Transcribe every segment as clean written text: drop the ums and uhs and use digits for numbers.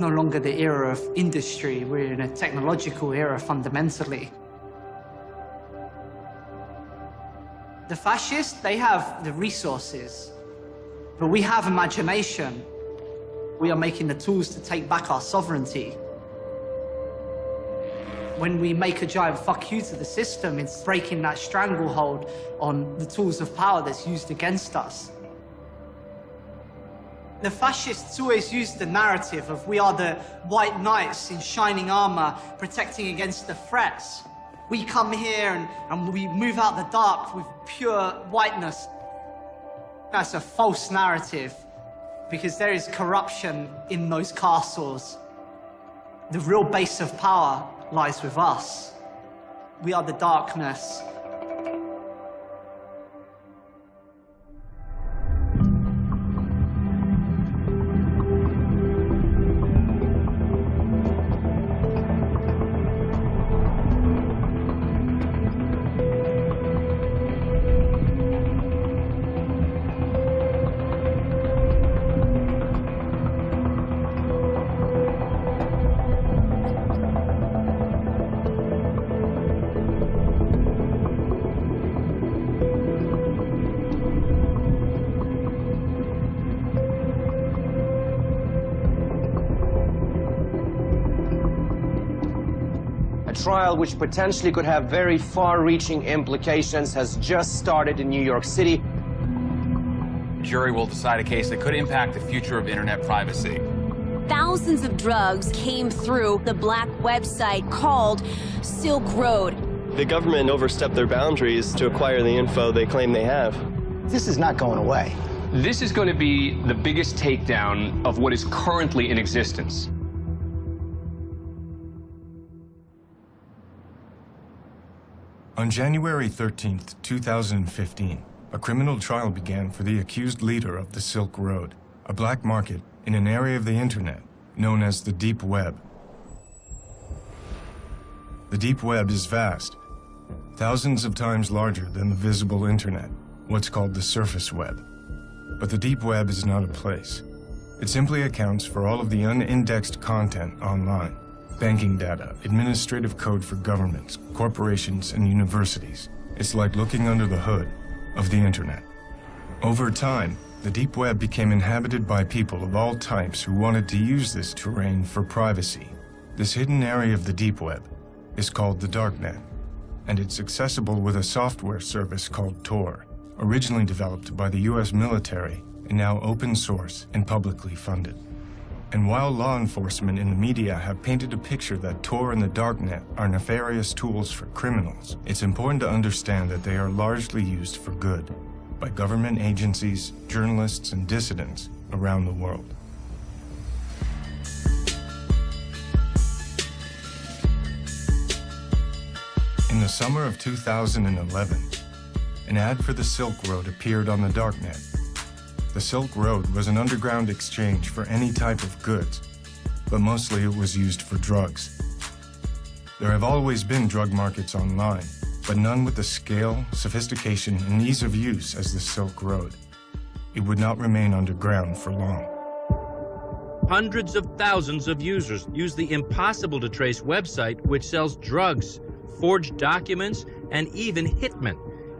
no longer the era of industry. We're in a technological era, fundamentally. The fascists, they have the resources, but we have imagination. We are making the tools to take back our sovereignty. When we make a giant fuck you to the system, it's breaking that stranglehold on the tools of power that's used against us. The fascists always use the narrative of we are the white knights in shining armor protecting against the threats. We come here and we move out the dark with pure whiteness. That's a false narrative, because there is corruption in those castles. The real base of power lies with us. We are the darkness. A trial which potentially could have very far-reaching implications has just started in New York City. The jury will decide a case that could impact the future of internet privacy. Thousands of drugs came through the black website called Silk Road. The government overstepped their boundaries to acquire the info they claim they have. This is not going away. This is going to be the biggest takedown of what is currently in existence. On January 13th, 2015, a criminal trial began for the accused leader of the Silk Road, a black market in an area of the internet known as the Deep Web. The Deep Web is vast, thousands of times larger than the visible internet, what's called the surface web. But the Deep Web is not a place. It simply accounts for all of the unindexed content online. Banking data, administrative code for governments, corporations, and universities. It's like looking under the hood of the internet. Over time, the Deep Web became inhabited by people of all types who wanted to use this terrain for privacy. This hidden area of the Deep Web is called the Darknet, and it's accessible with a software service called Tor, originally developed by the US military and now open source and publicly funded. And while law enforcement and the media have painted a picture that Tor and the Darknet are nefarious tools for criminals, it's important to understand that they are largely used for good by government agencies, journalists, and dissidents around the world. In the summer of 2011, an ad for the Silk Road appeared on the Darknet. The Silk Road was an underground exchange for any type of goods, but mostly it was used for drugs. There have always been drug markets online, but none with the scale, sophistication, and ease of use as the Silk Road. It would not remain underground for long. Hundreds of thousands of users use the impossible-to-trace website which sells drugs, forged documents, and even hitmen.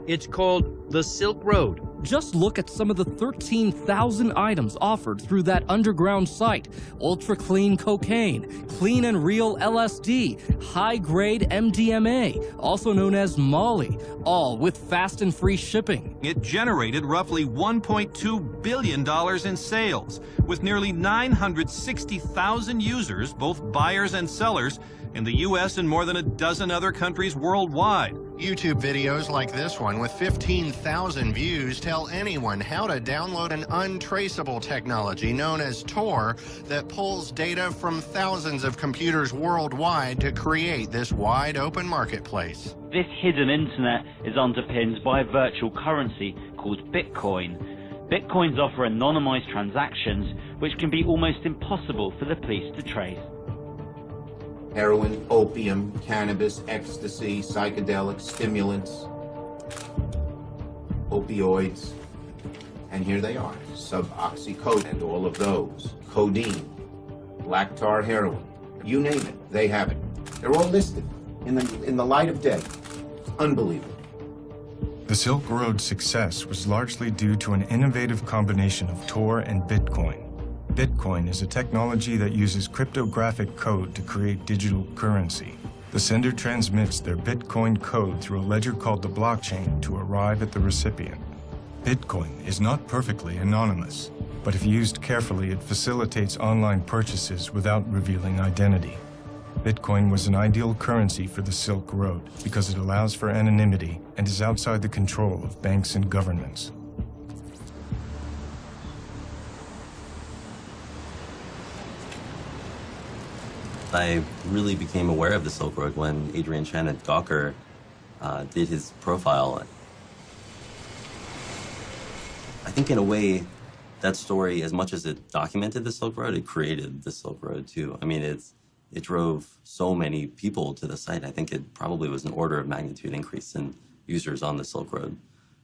It's called the Silk Road. Just look at some of the 13,000 items offered through that underground site. Ultra-clean cocaine, clean and real LSD, high-grade MDMA, also known as Molly, all with fast and free shipping. It generated roughly $1.2 billion in sales, with nearly 960,000 users, both buyers and sellers, in the U.S. and more than a dozen other countries worldwide. YouTube videos like this one with 15,000 views tell anyone how to download an untraceable technology known as Tor that pulls data from thousands of computers worldwide to create this wide open marketplace. This hidden internet is underpinned by a virtual currency called Bitcoin. Bitcoins offer anonymized transactions which can be almost impossible for the police to trace. Heroin, opium, cannabis, ecstasy, psychedelics, stimulants, opioids, and here they are, suboxycodone and all of those, codeine, black tar heroin. You name it, they have it. They're all listed in the light of day. Unbelievable. The Silk Road's success was largely due to an innovative combination of Tor and Bitcoin. Bitcoin is a technology that uses cryptographic code to create digital currency. The sender transmits their Bitcoin code through a ledger called the blockchain to arrive at the recipient. Bitcoin is not perfectly anonymous, but if used carefully, it facilitates online purchases without revealing identity. Bitcoin was an ideal currency for the Silk Road because it allows for anonymity and is outside the control of banks and governments. I really became aware of the Silk Road when Adrian Chen at Gawker did his profile. I think in a way, that story, as much as it documented the Silk Road, it created the Silk Road too. I mean, it drove so many people to the site. I think it probably was an order of magnitude increase in users on the Silk Road.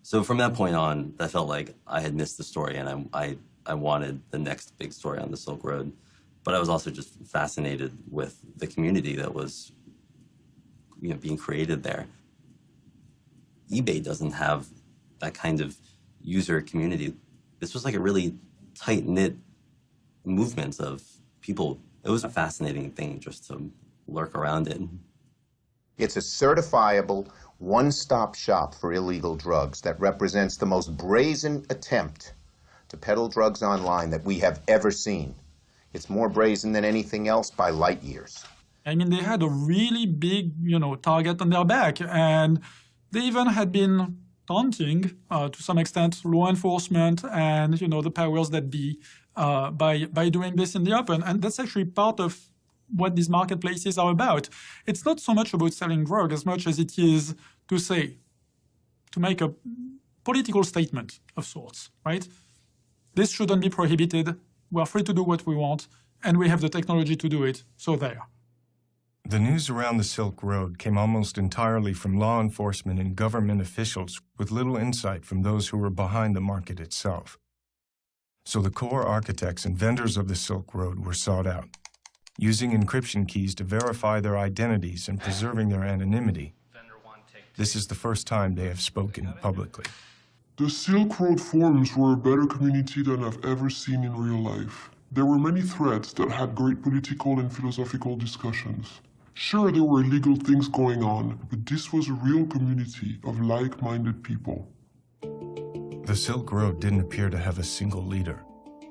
So from that point on, I felt like I had missed the story, and I wanted the next big story on the Silk Road. But I was also just fascinated with the community that was, being created there. eBay doesn't have that kind of user community. This was like a really tight-knit movement of people. It was a fascinating thing just to lurk around in. It's a certifiable one-stop shop for illegal drugs that represents the most brazen attempt to peddle drugs online that we have ever seen. It's more brazen than anything else by light years. I mean, they had a really big, target on their back, and they even had been taunting, to some extent, law enforcement and, the powers that be by doing this in the open. And that's actually part of what these marketplaces are about. It's not so much about selling drugs as much as it is to make a political statement of sorts, right? This shouldn't be prohibited. We're free to do what we want, and we have the technology to do it, so there. The news around the Silk Road came almost entirely from law enforcement and government officials with little insight from those who were behind the market itself. So the core architects and vendors of the Silk Road were sought out. Using encryption keys to verify their identities and preserving their anonymity, this is the first time they have spoken publicly. The Silk Road forums were a better community than I've ever seen in real life. There were many threads that had great political and philosophical discussions. Sure, there were illegal things going on, but this was a real community of like-minded people. The Silk Road didn't appear to have a single leader.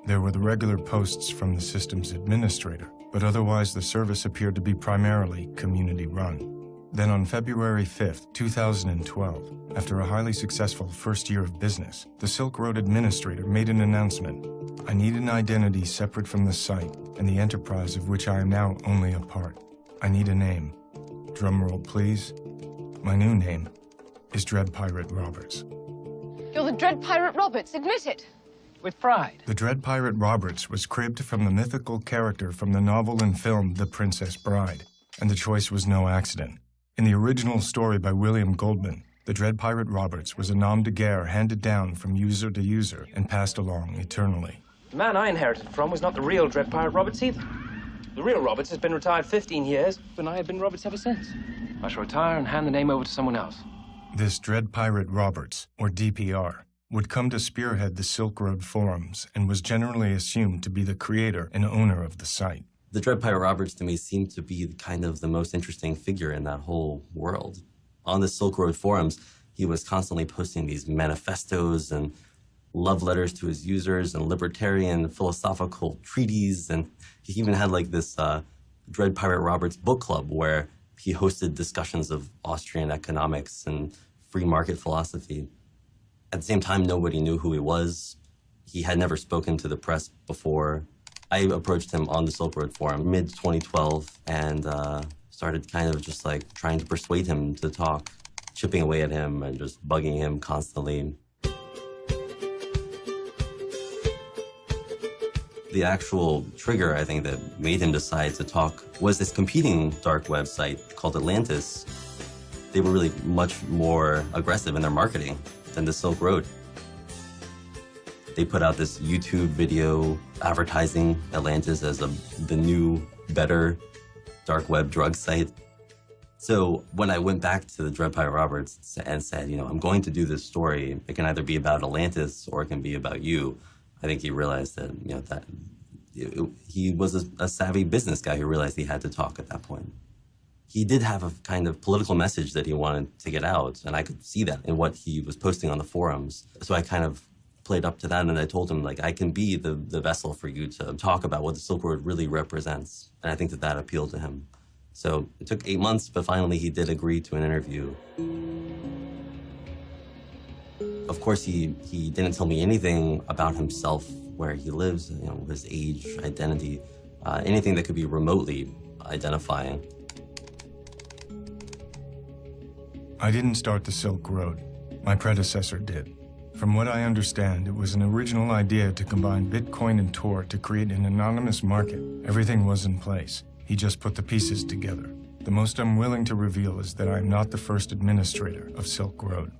There were the regular posts from the system's administrator, but otherwise the service appeared to be primarily community-run. Then on February 5th, 2012, after a highly successful first year of business, the Silk Road administrator made an announcement. I need an identity separate from the site and the enterprise of which I am now only a part. I need a name. Drumroll, please. My new name is Dread Pirate Roberts. You're the Dread Pirate Roberts, admit it. With pride. The Dread Pirate Roberts was cribbed from the mythical character from the novel and film The Princess Bride, and the choice was no accident. In the original story by William Goldman, the Dread Pirate Roberts was a nom de guerre handed down from user to user and passed along eternally. The man I inherited from was not the real Dread Pirate Roberts either. The real Roberts has been retired 15 years, and I have been Roberts ever since. I shall retire and hand the name over to someone else. This Dread Pirate Roberts, or DPR, would come to spearhead the Silk Road forums and was generally assumed to be the creator and owner of the site. The Dread Pirate Roberts, to me, seemed to be kind of the most interesting figure in that whole world. On the Silk Road forums, he was constantly posting these manifestos and love letters to his users and libertarian philosophical treatises, and he even had like this Dread Pirate Roberts book club where he hosted discussions of Austrian economics and free market philosophy. At the same time, nobody knew who he was. He had never spoken to the press before. I approached him on the Silk Road forum mid-2012 and started kind of just like trying to persuade him to talk, chipping away at him and just bugging him constantly. The actual trigger, I think, that made him decide to talk was this competing dark website called Atlantis. They were really much more aggressive in their marketing than the Silk Road. They put out this YouTube video advertising Atlantis as the new, better dark web drug site. So when I went back to the Dread Pirate Roberts and said, you know, I'm going to do this story, it can either be about Atlantis or it can be about you, I think he realized that, you know, that he was a savvy business guy who realized he had to talk at that point. He did have a kind of political message that he wanted to get out, and I could see that in what he was posting on the forums. So I kind of played up to that, and I told him, like, I can be the vessel for you to talk about what the Silk Road really represents. And I think that that appealed to him. So it took 8 months, but finally he did agree to an interview. Of course, he didn't tell me anything about himself, where he lives, you know, his age, identity, anything that could be remotely identifying. I didn't start the Silk Road. My predecessor did. From what I understand, it was an original idea to combine Bitcoin and Tor to create an anonymous market. Everything was in place. He just put the pieces together. The most I'm willing to reveal is that I'm not the first administrator of Silk Road.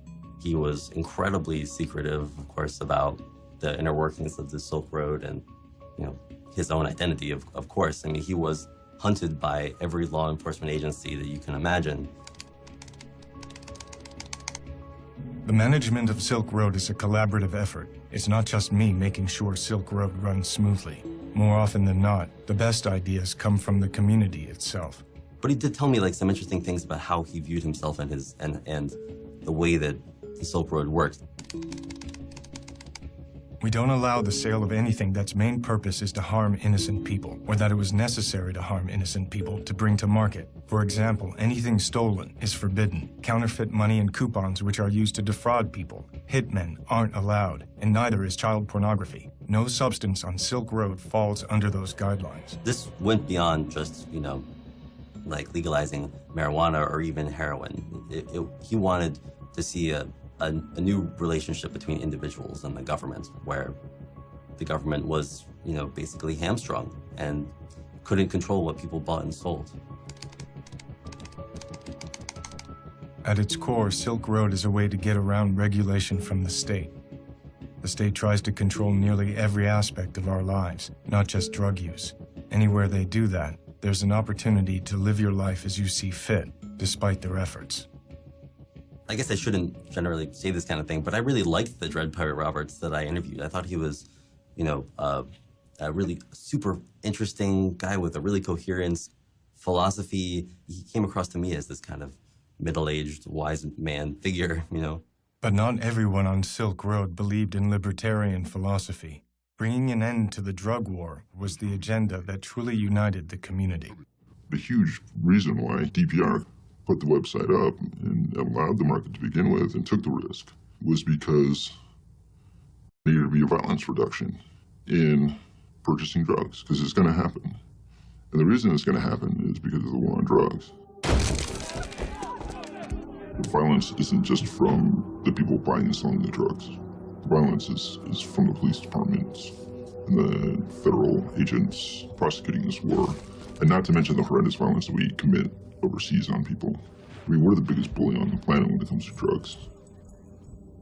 He was incredibly secretive, of course, about the inner workings of the Silk Road and, you know, his own identity, of course. I mean, he was hunted by every law enforcement agency that you can imagine. The management of Silk Road is a collaborative effort. It's not just me making sure Silk Road runs smoothly. More often than not, the best ideas come from the community itself. But he did tell me, like, some interesting things about how he viewed himself and his and the way that the Silk Road worked. We don't allow the sale of anything that's main purpose is to harm innocent people, or that it was necessary to harm innocent people to bring to market. For example, anything stolen is forbidden. Counterfeit money and coupons which are used to defraud people. Hitmen aren't allowed, and neither is child pornography. No substance on Silk Road falls under those guidelines. This went beyond just, you know, like legalizing marijuana or even heroin. He wanted to see a new relationship between individuals and the government, where the government was, you know, basically hamstrung and couldn't control what people bought and sold. At its core, Silk Road is a way to get around regulation from the state. The state tries to control nearly every aspect of our lives, not just drug use. Anywhere they do that, there's an opportunity to live your life as you see fit, despite their efforts. I guess I shouldn't generally say this kind of thing, but I really liked the Dread Pirate Roberts that I interviewed. I thought he was, you know, a really super interesting guy with a really coherent philosophy. He came across to me as this kind of middle-aged, wise man figure, you know. But not everyone on Silk Road believed in libertarian philosophy. Bringing an end to the drug war was the agenda that truly united the community. The huge reason why DPR put the website up and allowed the market to begin with and took the risk was because there needed to be a violence reduction in purchasing drugs, because it's going to happen. And the reason it's going to happen is because of the war on drugs. The violence isn't just from the people buying and selling the drugs. The violence is from the police departments and the federal agents prosecuting this war. And not to mention the horrendous violence that we commit overseas on people. I mean, we're the biggest bully on the planet when it comes to drugs.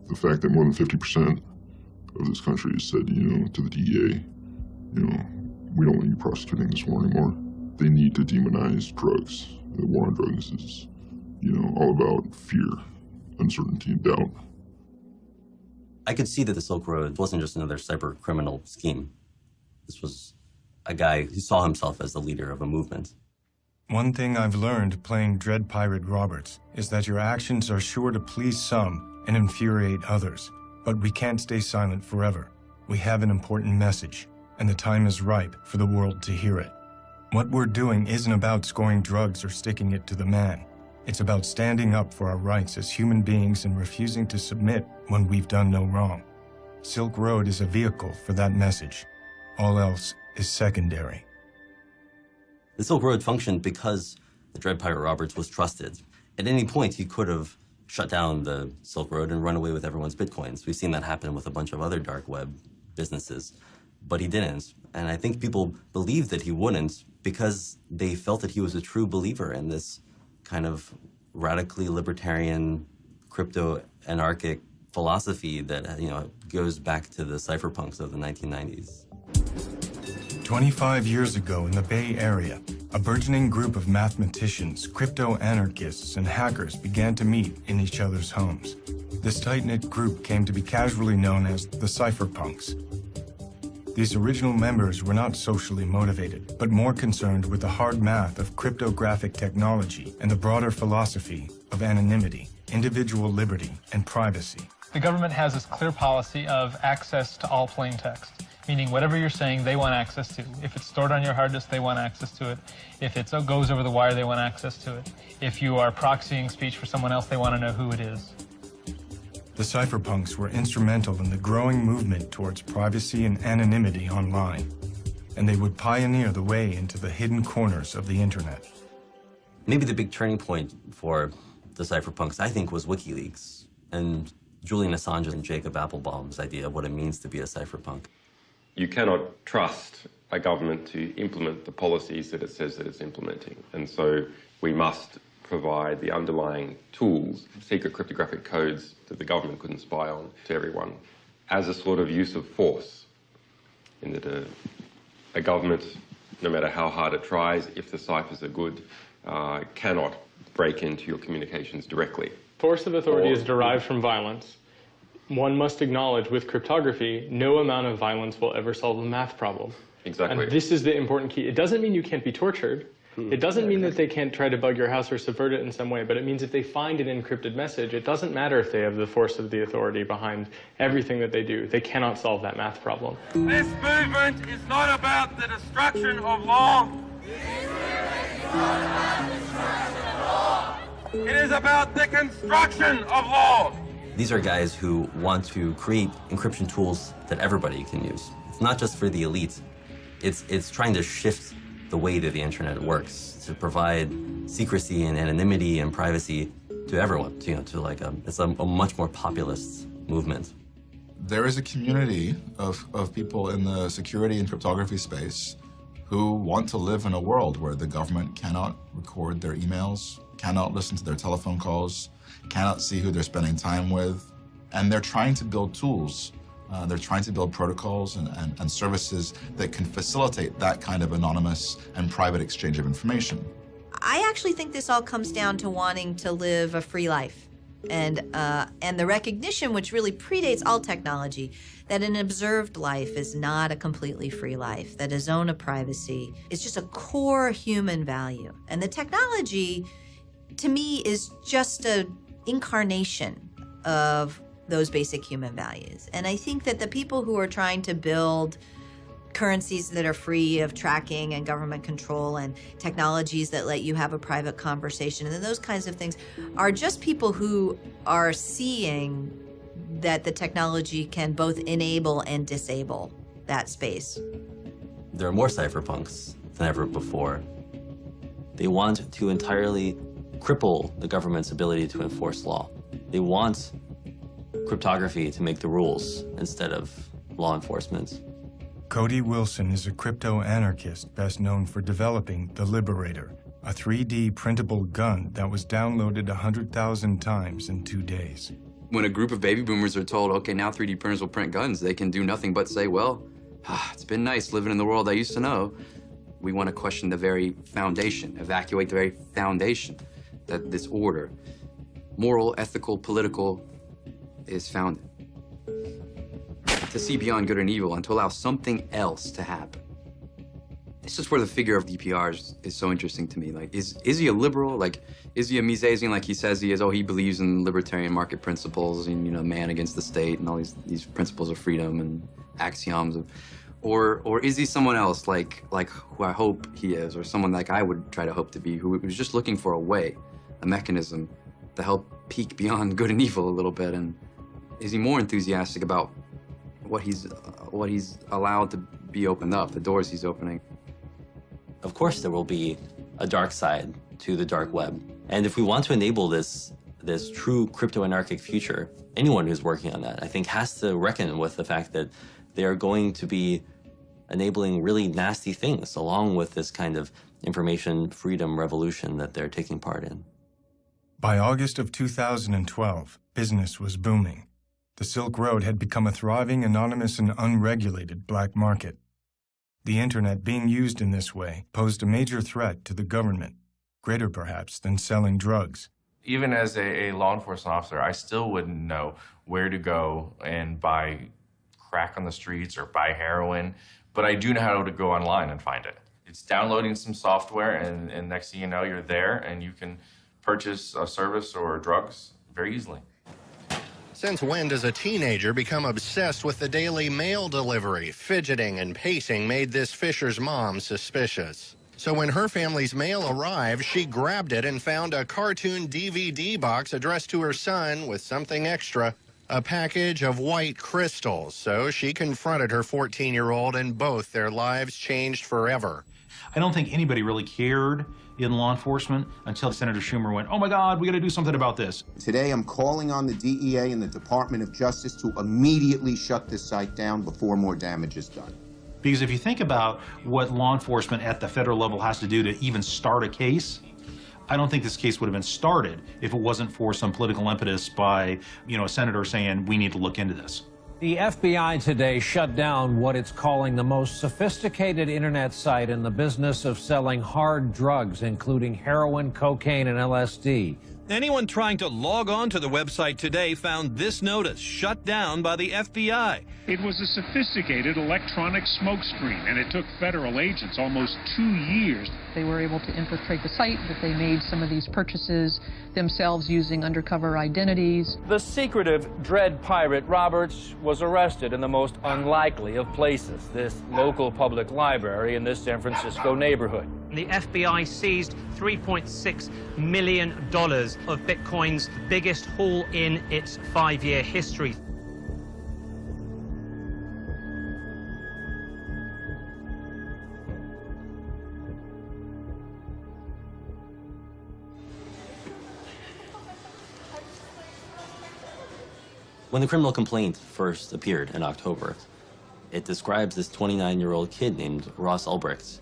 The fact that more than 50% of this country has said, you know, to the DEA, you know, we don't want you prosecuting this war anymore. They need to demonize drugs. The war on drugs is, you know, all about fear, uncertainty, and doubt. I could see that the Silk Road wasn't just another cyber criminal scheme. This was a guy who saw himself as the leader of a movement. One thing I've learned playing Dread Pirate Roberts is that your actions are sure to please some and infuriate others. But we can't stay silent forever. We have an important message, and the time is ripe for the world to hear it. What we're doing isn't about scoring drugs or sticking it to the man. It's about standing up for our rights as human beings and refusing to submit when we've done no wrong. Silk Road is a vehicle for that message. All else is secondary. The Silk Road functioned because the Dread Pirate Roberts was trusted. At any point, he could have shut down the Silk Road and run away with everyone's bitcoins. We've seen that happen with a bunch of other dark web businesses, but he didn't. And I think people believed that he wouldn't because they felt that he was a true believer in this kind of radically libertarian, crypto-anarchic philosophy that, you know, goes back to the cypherpunks of the 1990s. 25 years ago in the Bay Area, a burgeoning group of mathematicians, crypto-anarchists, and hackers began to meet in each other's homes. This tight-knit group came to be casually known as the cypherpunks. These original members were not socially motivated, but more concerned with the hard math of cryptographic technology and the broader philosophy of anonymity, individual liberty, and privacy. The government has this clear policy of access to all plain text, meaning whatever you're saying, they want access to. If it's stored on your hard disk, they want access to it. If it goes over the wire, they want access to it. If you are proxying speech for someone else, they want to know who it is. The cypherpunks were instrumental in the growing movement towards privacy and anonymity online, and they would pioneer the way into the hidden corners of the internet. Maybe the big turning point for the cypherpunks, I think, was WikiLeaks and Julian Assange and Jacob Appelbaum's idea of what it means to be a cypherpunk. You cannot trust a government to implement the policies that it says that it's implementing. And so we must provide the underlying tools, secret cryptographic codes that the government couldn't spy on, to everyone as a sort of use of force. In that a government, no matter how hard it tries, if the ciphers are good, cannot break into your communications directly. Force of authority is derived from violence. One must acknowledge with cryptography, no amount of violence will ever solve a math problem. Exactly. And this is the important key. It doesn't mean you can't be tortured. It doesn't mean that they can't try to bug your house or subvert it in some way, but it means if they find an encrypted message, it doesn't matter if they have the force of the authority behind everything that they do. They cannot solve that math problem. This movement is not about the destruction of law. It is about the construction of law. These are guys who want to create encryption tools that everybody can use. It's not just for the elite. It's trying to shift the way that the internet works to provide secrecy and anonymity and privacy to everyone. It's a much more populist movement. There is a community of people in the security and cryptography space who want to live in a world where the government cannot record their emails, cannot listen to their telephone calls, cannot see who they're spending time with, and they're trying to build tools. They're trying to build protocols and services that can facilitate that kind of anonymous and private exchange of information. I actually think this all comes down to wanting to live a free life and the recognition, which really predates all technology, that an observed life is not a completely free life, that a zone of privacy is just a core human value. And the technology, to me, is just an incarnation of those basic human values. And I think that the people who are trying to build currencies that are free of tracking and government control and technologies that let you have a private conversation and those kinds of things are just people who are seeing that the technology can both enable and disable that space. There are more cypherpunks than ever before. They want to entirely cripple the government's ability to enforce law. They want cryptography to make the rules instead of law enforcement. Cody Wilson is a crypto-anarchist best known for developing the Liberator, a 3D printable gun that was downloaded 100,000 times in 2 days. When a group of baby boomers are told, okay, now 3D printers will print guns, they can do nothing but say, well, it's been nice living in the world I used to know. We want to question the very foundation, evacuate the very foundation that this order, moral, ethical, political, is founded. To see beyond good and evil and to allow something else to happen. This is where the figure of DPR is so interesting to me. Like, is he a liberal? Like, is he a Misesian like he says he is? Oh, he believes in libertarian market principles and, man against the state and all these principles of freedom and axioms of, or is he someone else like who I hope he is, or someone like I would try to hope to be, who was just looking for a way, a mechanism to help peek beyond good and evil a little bit? And is he more enthusiastic about what he's allowed to be opened up, the doors he's opening? Of course there will be a dark side to the dark web. And if we want to enable this true crypto-anarchic future, anyone who's working on that, I think, has to reckon with the fact that they are going to be enabling really nasty things along with this kind of information freedom revolution that they're taking part in. By August of 2012, business was booming. The Silk Road had become a thriving, anonymous, and unregulated black market. The internet being used in this way posed a major threat to the government, greater perhaps than selling drugs. Even as a law enforcement officer, I still wouldn't know where to go and buy crack on the streets or buy heroin, but I do know how to go online and find it. It's downloading some software, and next thing you know, you're there, and you can purchase a service or drugs very easily. Since when does a teenager become obsessed with the daily mail delivery? Fidgeting and pacing made this Fisher's mom suspicious. So when her family's mail arrived, she grabbed it and found a cartoon DVD box addressed to her son with something extra, a package of white crystals. So she confronted her 14-year-old, and both their lives changed forever. I don't think anybody really cared in law enforcement until Senator Schumer went, oh my God, we got to do something about this. Today, I'm calling on the DEA and the Department of Justice to immediately shut this site down before more damage is done. Because if you think about what law enforcement at the federal level has to do to even start a case, I don't think this case would have been started if it wasn't for some political impetus by, a senator saying, we need to look into this. The FBI today shut down what it's calling the most sophisticated internet site in the business of selling hard drugs, including heroin, cocaine, and LSD. Anyone trying to log on to the website today found this notice shut down by the FBI. It was a sophisticated electronic smokescreen, and it took federal agents almost 2 years. They were able to infiltrate the site, but they made some of these purchases themselves using undercover identities. The secretive Dread Pirate Roberts was arrested in the most unlikely of places, this local public library in this San Francisco neighborhood. The FBI seized $3.6 million of Bitcoin's biggest haul in its 5-year history. When the criminal complaint first appeared in October, it describes this 29-year-old kid named Ross Ulbricht.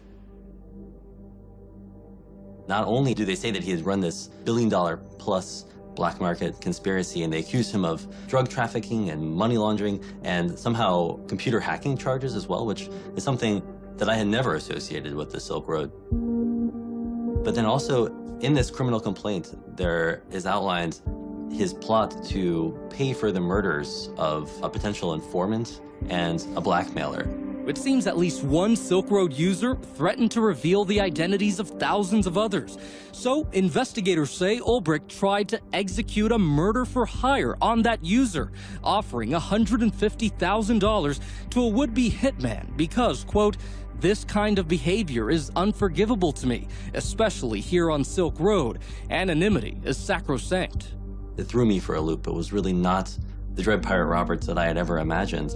Not only do they say that he has run this billion-dollar-plus black market conspiracy, and they accuse him of drug trafficking and money laundering and somehow computer hacking charges as well, which is something that I had never associated with the Silk Road. But then also in this criminal complaint, there is outlined his plot to pay for the murders of a potential informant and a blackmailer. It seems at least one Silk Road user threatened to reveal the identities of thousands of others. So investigators say Ulbricht tried to execute a murder for hire on that user, offering $150,000 to a would-be hitman because, quote, "This kind of behavior is unforgivable to me, especially here on Silk Road. Anonymity is sacrosanct." It threw me for a loop. It was really not the Dread Pirate Roberts that I had ever imagined.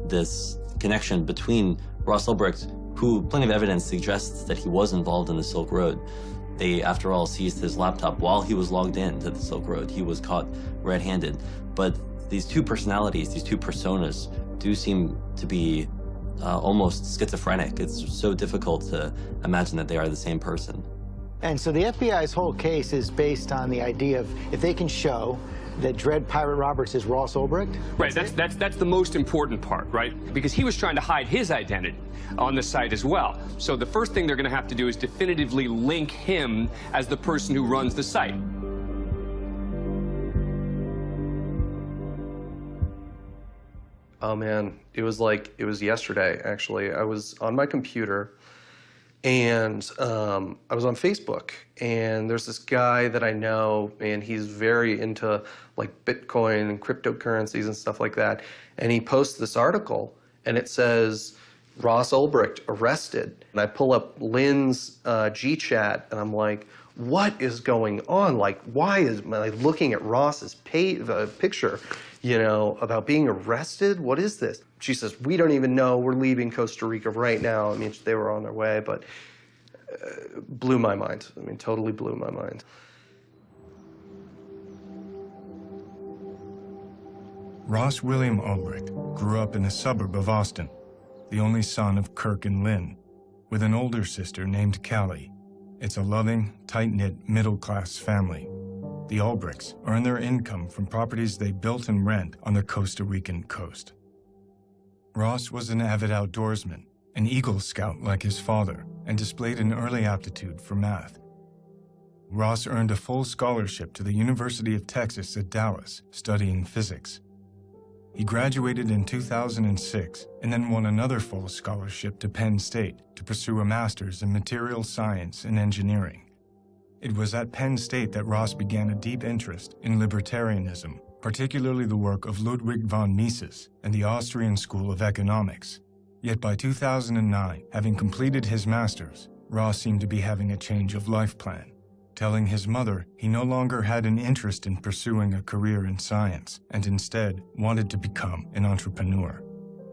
This connection between Ross Ulbricht, who plenty of evidence suggests that he was involved in the Silk Road. They, after all, seized his laptop while he was logged in to the Silk Road. He was caught red-handed. But these two personalities, these two personas, do seem to be almost schizophrenic. It's so difficult to imagine that they are the same person. And so the FBI's whole case is based on the idea of if they can show that Dread Pirate Roberts is Ross Ulbricht. Right, that's the most important part, right? Because he was trying to hide his identity on the site as well. So the first thing they're going to have to do is definitively link him as the person who runs the site. Oh man, it was yesterday, actually. I was on my computer and I was on Facebook, and there's this guy that I know, and he's very into like Bitcoin and cryptocurrencies and stuff like that. And he posts this article, and it says, Ross Ulbricht arrested. And I pull up Lynn's G-chat, and I'm like, what is going on? Like, why is I looking at Ross's picture, about being arrested? What is this? She says, we don't even know. We're leaving Costa Rica right now. I mean, they were on their way, but blew my mind. I mean, totally blew my mind. Ross William Ulbricht grew up in a suburb of Austin, the only son of Kirk and Lynn, with an older sister named Callie. It's a loving, tight-knit, middle-class family. the Albrechts, earn their income from properties they built and rent on the Costa Rican coast. Ross was an avid outdoorsman, an Eagle Scout like his father, and displayed an early aptitude for math. Ross earned a full scholarship to the University of Texas at Dallas, studying physics. He graduated in 2006 and then won another full scholarship to Penn State to pursue a master's in material science and engineering. It was at Penn State that Ross began a deep interest in libertarianism, particularly the work of Ludwig von Mises and the Austrian School of Economics. Yet by 2009, having completed his master's, Ross seemed to be having a change of life plan, telling his mother he no longer had an interest in pursuing a career in science and instead wanted to become an entrepreneur.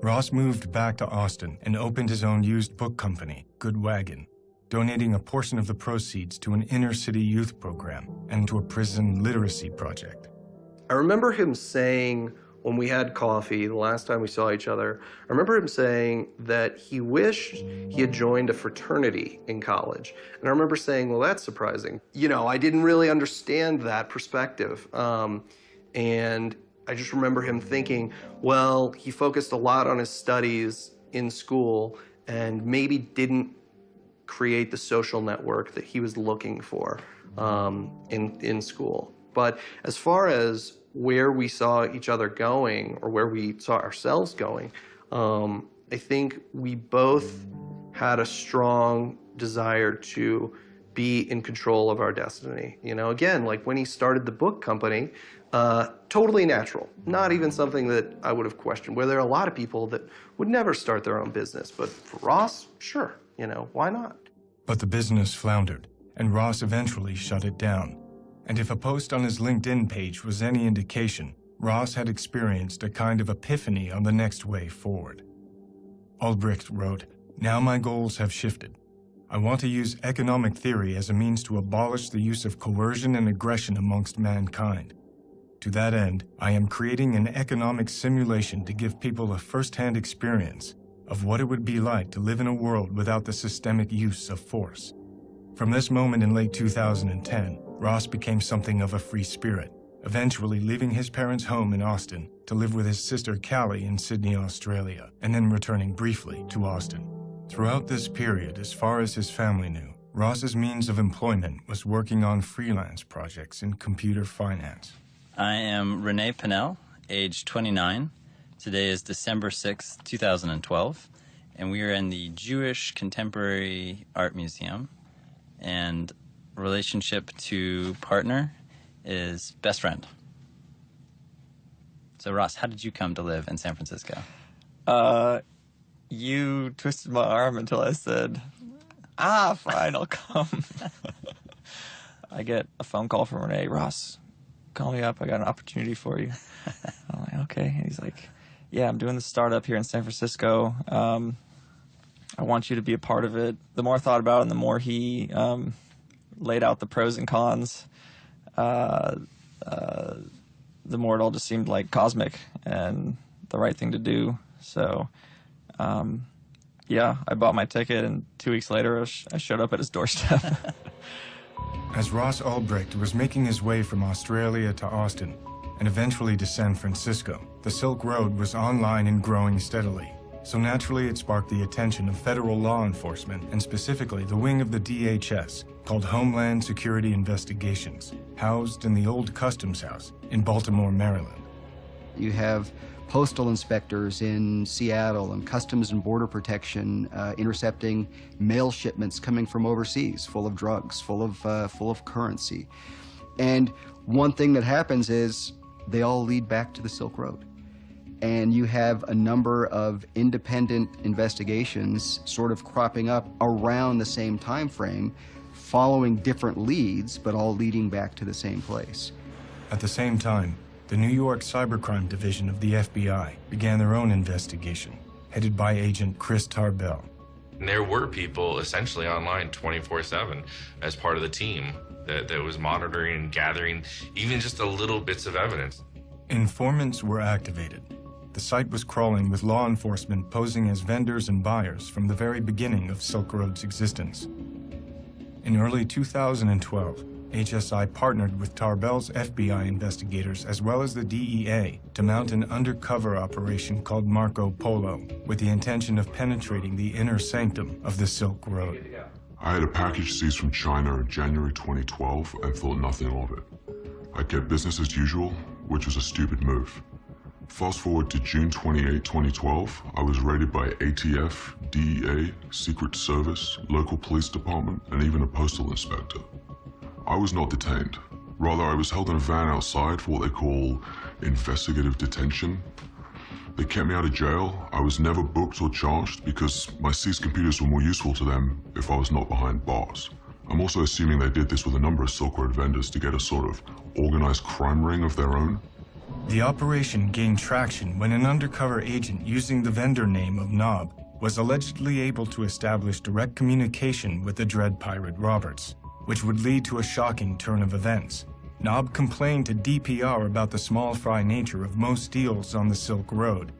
Ross moved back to Austin and opened his own used book company, Good Wagon, donating a portion of the proceeds to an inner-city youth program and to a prison literacy project. I remember him saying when we had coffee the last time we saw each other, I remember him saying that he wished he had joined a fraternity in college. And I remember saying, well, that's surprising. You know, I didn't really understand that perspective. And I just remember him thinking, well, he focused a lot on his studies in school and maybe didn't create the social network that he was looking for in school. But as far as where we saw each other going or where we saw ourselves going, I think we both had a strong desire to be in control of our destiny. You know, again, like when he started the book company, totally natural, not even something that I would have questioned, where there are a lot of people that would never start their own business. But for Ross, sure, you know, why not? But the business floundered, and Ross eventually shut it down. And if a post on his LinkedIn page was any indication, Ross had experienced a kind of epiphany on the next way forward. Albrecht wrote, "Now my goals have shifted. I want to use economic theory as a means to abolish the use of coercion and aggression amongst mankind. To that end, I am creating an economic simulation to give people a first-hand experience of what it would be like to live in a world without the systemic use of force." From this moment in late 2010, Ross became something of a free spirit, eventually leaving his parents' home in Austin to live with his sister Callie in Sydney, Australia, and then returning briefly to Austin. Throughout this period, as far as his family knew, Ross's means of employment was working on freelance projects in computer finance. I am Renee Pinnell, age 29. Today is December 6th, 2012, and we are in the Jewish Contemporary Art Museum, and relationship to partner is best friend. So Ross, how did you come to live in San Francisco? You twisted my arm until I said, fine, I'll come. I get a phone call from Renee. "Ross, call me up. I got an opportunity for you." I'm like, okay. And he's like, "Yeah, I'm doing this startup here in San Francisco. I want you to be a part of it." The more I thought about it and the more he laid out the pros and cons, the more it all just seemed like cosmic and the right thing to do. So, yeah, I bought my ticket, and 2 weeks later, I showed up at his doorstep. As Ross Albrecht was making his way from Australia to Austin, and eventually to San Francisco, the Silk Road was online and growing steadily. So naturally, it sparked the attention of federal law enforcement, and specifically the wing of the DHS, called Homeland Security Investigations, housed in the old Customs House in Baltimore, Maryland. You have postal inspectors in Seattle and Customs and Border Protection intercepting mail shipments coming from overseas, full of drugs, full of currency. And one thing that happens is they all lead back to the Silk Road. And you have a number of independent investigations sort of cropping up around the same time frame, following different leads, but all leading back to the same place. At the same time, the New York Cybercrime Division of the FBI began their own investigation, headed by Agent Chris Tarbell. And there were people essentially online 24/7 as part of the team that was monitoring and gathering even just a little bits of evidence. Informants were activated. The site was crawling with law enforcement posing as vendors and buyers from the very beginning of Silk Road's existence. In early 2012, HSI partnered with Tarbell's FBI investigators as well as the DEA to mount an undercover operation called Marco Polo with the intention of penetrating the inner sanctum of the Silk Road. I had a package seized from China in January 2012 and thought nothing of it. I kept business as usual, which was a stupid move. Fast forward to June 28, 2012, I was raided by ATF, DEA, Secret Service, local police department, and even a postal inspector. I was not detained. Rather, I was held in a van outside for what they call investigative detention. They kept me out of jail. I was never booked or charged because my seized computers were more useful to them if I was not behind bars. I'm also assuming they did this with a number of Silk Road vendors to get a sort of organized crime ring of their own. The operation gained traction when an undercover agent using the vendor name of Knob was allegedly able to establish direct communication with the Dread Pirate Roberts, which would lead to a shocking turn of events. Knob complained to DPR about the small fry nature of most deals on the Silk Road.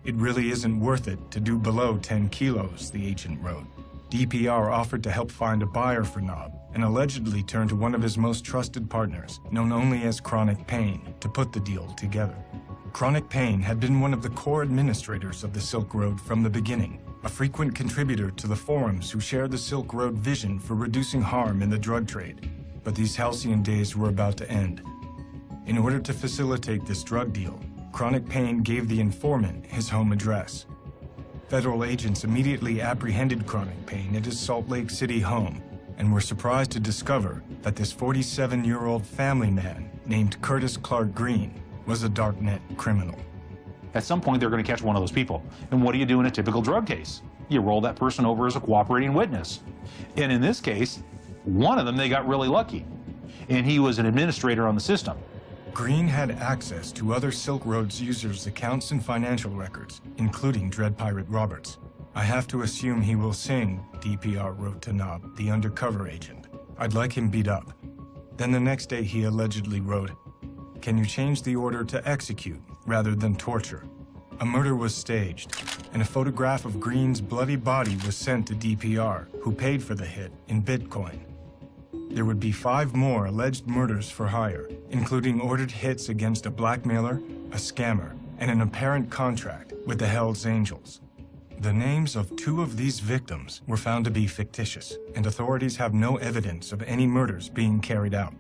It really isn't worth it to do below 10 kilos, the agent wrote. DPR offered to help find a buyer for Knob and allegedly turned to one of his most trusted partners, known only as Chronic Pain, to put the deal together. Chronic Pain had been one of the core administrators of the Silk Road from the beginning, a frequent contributor to the forums who shared the Silk Road vision for reducing harm in the drug trade. But these halcyon days were about to end. In order to facilitate this drug deal, Chronic Pain gave the informant his home address. Federal agents immediately apprehended Chronic Pain at his Salt Lake City home and were surprised to discover that this 47-year-old family man named Curtis Clark Green was a darknet criminal. At some point, they're going to catch one of those people. And what do you do in a typical drug case? You roll that person over as a cooperating witness. And in this case, one of them, they got really lucky. And he was an administrator on the system. Green had access to other Silk Road's users' accounts and financial records, including Dread Pirate Roberts. I have to assume he will sing, DPR wrote to Knob, the undercover agent. I'd like him beat up. Then the next day he allegedly wrote, "Can you change the order to execute rather than torture?" A murder was staged, and a photograph of Green's bloody body was sent to DPR, who paid for the hit in Bitcoin. There would be 5 more alleged murders for hire, including ordered hits against a blackmailer, a scammer, and an apparent contract with the Hells Angels. The names of 2 of these victims were found to be fictitious, and authorities have no evidence of any murders being carried out.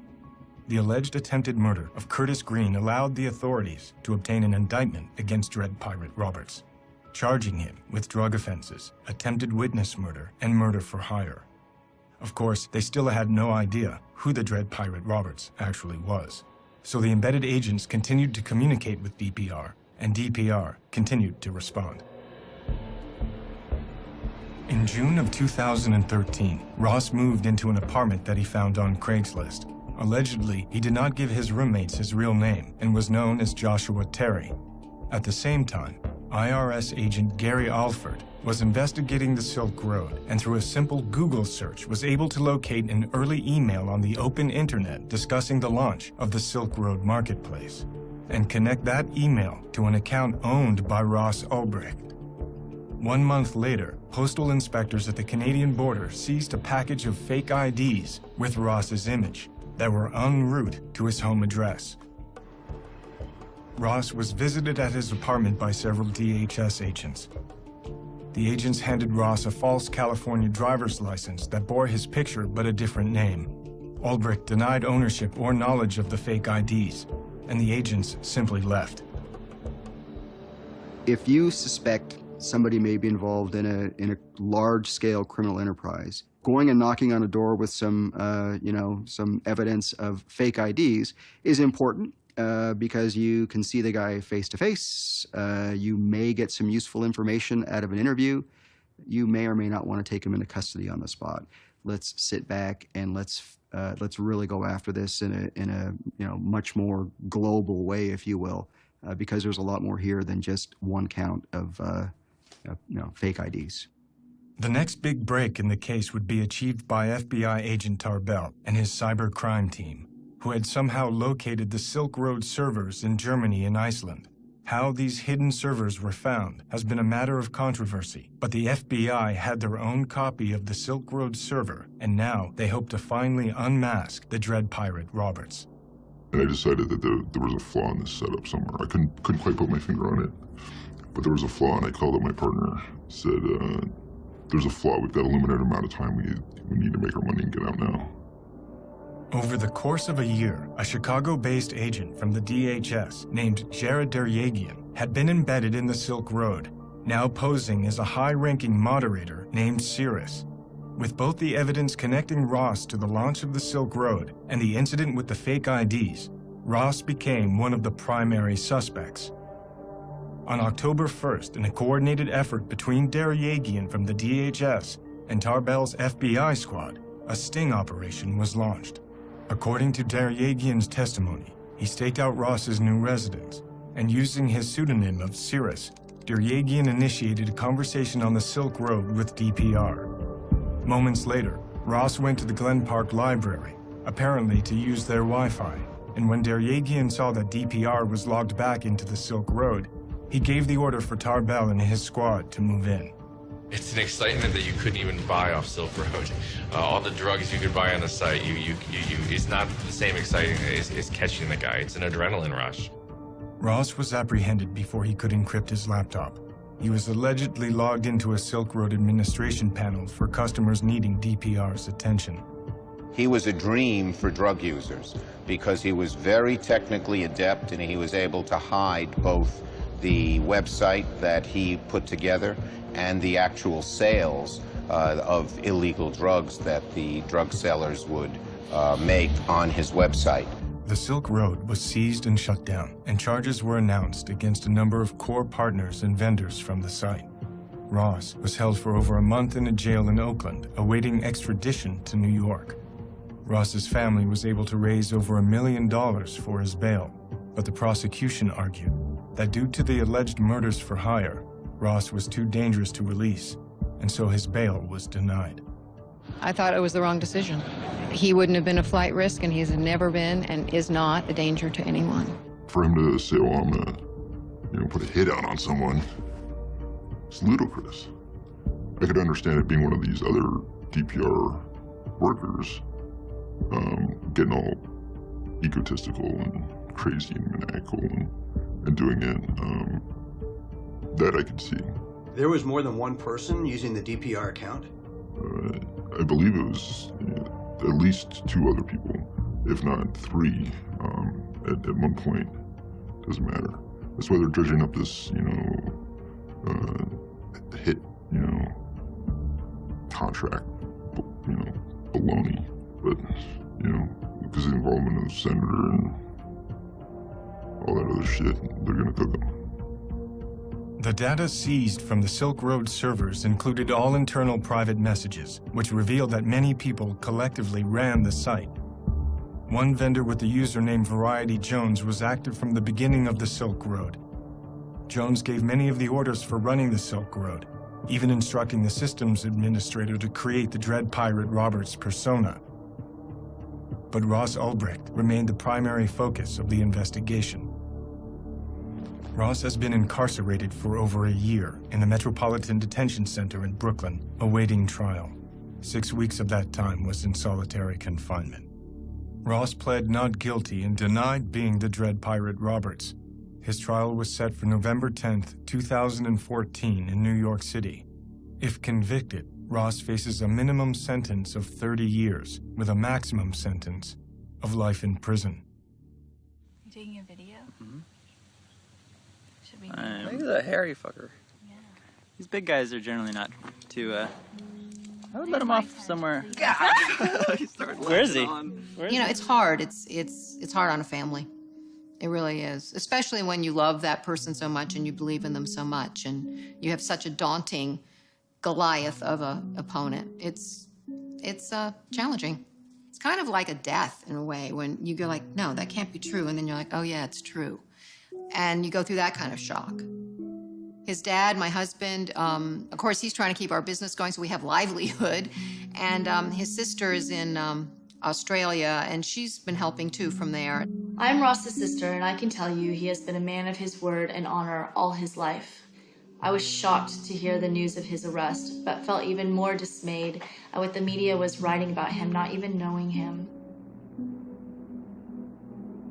The alleged attempted murder of Curtis Green allowed the authorities to obtain an indictment against Dread Pirate Roberts, charging him with drug offenses, attempted witness murder, and murder for hire. Of course, they still had no idea who the Dread Pirate Roberts actually was. So the embedded agents continued to communicate with DPR, and DPR continued to respond. In June of 2013, Ross moved into an apartment that he found on Craigslist. Allegedly, he did not give his roommates his real name and was known as Joshua Terry. At the same time, IRS agent Gary Alford was investigating the Silk Road and through a simple Google search was able to locate an early email on the open internet discussing the launch of the Silk Road marketplace and connect that email to an account owned by Ross Ulbricht. 1 month later, postal inspectors at the Canadian border seized a package of fake IDs with Ross's image that were en route to his home address. Ross was visited at his apartment by several DHS agents. The agents handed Ross a false California driver's license that bore his picture but a different name. Ulbricht denied ownership or knowledge of the fake IDs, and the agents simply left. If you suspect somebody may be involved in a large-scale criminal enterprise, going and knocking on a door with some evidence of fake IDs is important because you can see the guy face to face. You may get some useful information out of an interview. You may or may not want to take him into custody on the spot. Let's sit back and let's really go after this in a much more global way, if you will, because there's a lot more here than just one count of fake IDs. The next big break in the case would be achieved by FBI agent Tarbell and his cybercrime team, who had somehow located the Silk Road servers in Germany and Iceland. How these hidden servers were found has been a matter of controversy, but the FBI had their own copy of the Silk Road server, and now they hope to finally unmask the Dread Pirate Roberts. And I decided that there was a flaw in this setup somewhere. I couldn't quite put my finger on it, but there was a flaw, and I called up my partner, said, there's a flaw, we've got a limited amount of time, we need to make our money and get out now. Over the course of a year, a Chicago-based agent from the DHS named Jared Deryagian had been embedded in the Silk Road, now posing as a high-ranking moderator named Cirrus. With both the evidence connecting Ross to the launch of the Silk Road and the incident with the fake IDs, Ross became one of the primary suspects. On October 1st, in a coordinated effort between Deryagian from the DHS and Tarbell's FBI squad, a sting operation was launched. According to Deryagian's testimony, he staked out Ross's new residence, and using his pseudonym of Cirrus, Deryagian initiated a conversation on the Silk Road with DPR. Moments later, Ross went to the Glen Park Library, apparently to use their Wi-Fi, and when Deryagian saw that DPR was logged back into the Silk Road, he gave the order for Tarbell and his squad to move in. It's an excitement that you couldn't even buy off Silk Road. All the drugs you could buy on the site, it's not the same exciting as catching the guy. It's an adrenaline rush. Ross was apprehended before he could encrypt his laptop. He was allegedly logged into a Silk Road administration panel for customers needing DPR's attention. He was a dream for drug users because he was very technically adept and he was able to hide both the website that he put together and the actual sales of illegal drugs that the drug sellers would make on his website. The Silk Road was seized and shut down, and charges were announced against a number of core partners and vendors from the site. Ross was held for over a month in a jail in Oakland, awaiting extradition to New York. Ross's family was able to raise over $1 million for his bail, but the prosecution argued that due to the alleged murders for hire, Ross was too dangerous to release, and so his bail was denied. I thought it was the wrong decision. He wouldn't have been a flight risk, and he's never been and is not a danger to anyone. For him to say, well, I'm gonna, put a hit out on someone, it's ludicrous. I could understand it being one of these other DPR workers getting all egotistical and crazy and maniacal and doing it. That I could see. There was more than one person using the DPR account? I believe it was at least 2 other people, if not 3, at one point. Doesn't matter. That's why they're dredging up this, hit, contract, baloney. But, because of the involvement of the senator and all that other shit, they're gonna cook them. The data seized from the Silk Road servers included all internal private messages, which revealed that many people collectively ran the site. One vendor with the username Variety Jones was active from the beginning of the Silk Road. Jones gave many of the orders for running the Silk Road, even instructing the systems administrator to create the Dread Pirate Roberts persona. But Ross Ulbricht remained the primary focus of the investigation. Ross has been incarcerated for over a year in the Metropolitan Detention Center in Brooklyn, awaiting trial. 6 weeks of that time was in solitary confinement. Ross pled not guilty and denied being the Dread Pirate Roberts. His trial was set for November 10th, 2014 in New York City. If convicted, Ross faces a minimum sentence of 30 years with a maximum sentence of life in prison. You taking a video? Should we? He's a hairy fucker. Yeah. These big guys are generally not too. I would let him off somewhere. Where is he? It's hard. It's hard on a family. It really is, especially when you love that person so much and you believe in them so much, and you have such a daunting Goliath of an opponent. It's challenging. It's kind of like a death in a way when you go like, no, that can't be true, and then you're like, oh yeah, it's true, and you go through that kind of shock. His dad, my husband, of course, he's trying to keep our business going, so we have livelihood, and his sister is in Australia, and she's been helping too from there. I'm Ross's sister, and I can tell you he has been a man of his word and honor all his life. I was shocked to hear the news of his arrest, but felt even more dismayed at what the media was writing about him, not even knowing him.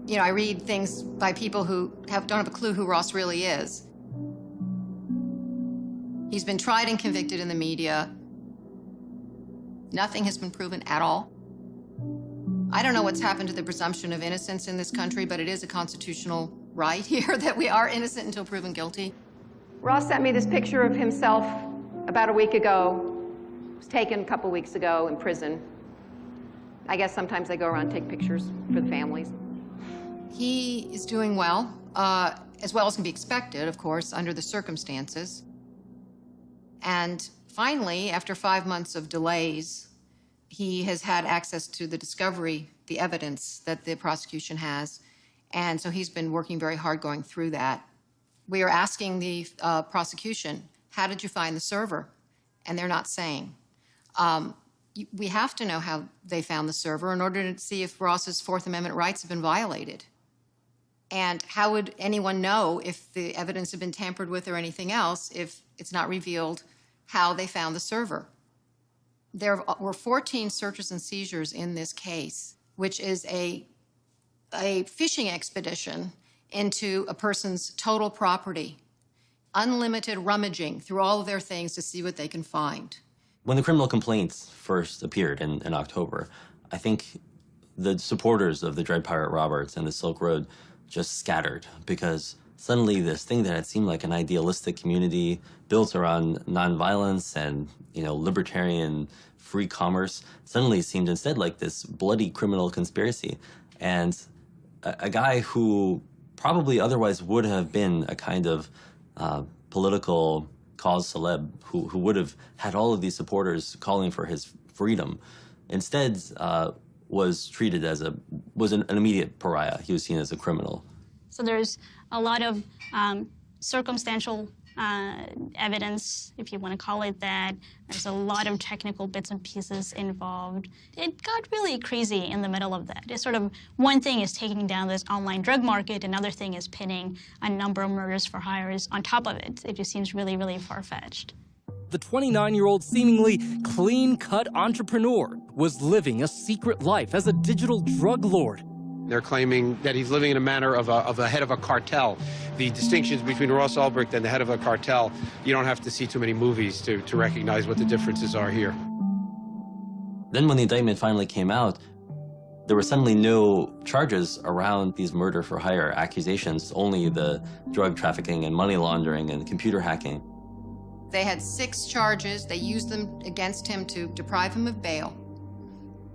You know, I read things by people who don't have a clue who Ross really is. He's been tried and convicted in the media. Nothing has been proven at all. I don't know what's happened to the presumption of innocence in this country, but it is a constitutional right here that we are innocent until proven guilty. Ross sent me this picture of himself about a week ago. It was taken a couple weeks ago in prison. I guess sometimes they go around and take pictures for the families. He is doing well as can be expected, of course, under the circumstances. And finally, after 5 months of delays, he has had access to the discovery, the evidence that the prosecution has. And so he's been working very hard going through that. We are asking the prosecution, how did you find the server? And they're not saying. We have to know how they found the server in order to see if Ross's Fourth Amendment rights have been violated. And how would anyone know if the evidence had been tampered with or anything else if it's not revealed how they found the server? There were 14 searches and seizures in this case, which is a fishing expedition into a person's total property, unlimited rummaging through all of their things to see what they can find. When the criminal complaints first appeared in October, I think the supporters of the Dread Pirate Roberts and the Silk Road just scattered because suddenly this thing that had seemed like an idealistic community built around nonviolence and, libertarian free commerce suddenly seemed instead like this bloody criminal conspiracy. And a guy who probably otherwise would have been a kind of political cause celeb who would have had all of these supporters calling for his freedom, instead was treated as an immediate pariah. He was seen as a criminal. So there's a lot of circumstantial evidence, if you want to call it that. There's a lot of technical bits and pieces involved. It got really crazy in the middle of that. It's sort of one thing is taking down this online drug market, another thing is pinning a number of murders for hires on top of it. It just seems really, really far-fetched. The 29-year-old seemingly clean-cut entrepreneur was living a secret life as a digital drug lord. They're claiming that he's living in a manner of a head of a cartel. The distinctions between Ross Ulbricht and the head of a cartel, you don't have to see too many movies to recognize what the differences are here. Then when the indictment finally came out, there were suddenly no charges around these murder for hire accusations, only the drug trafficking and money laundering and computer hacking. They had 6 charges. They used them against him to deprive him of bail.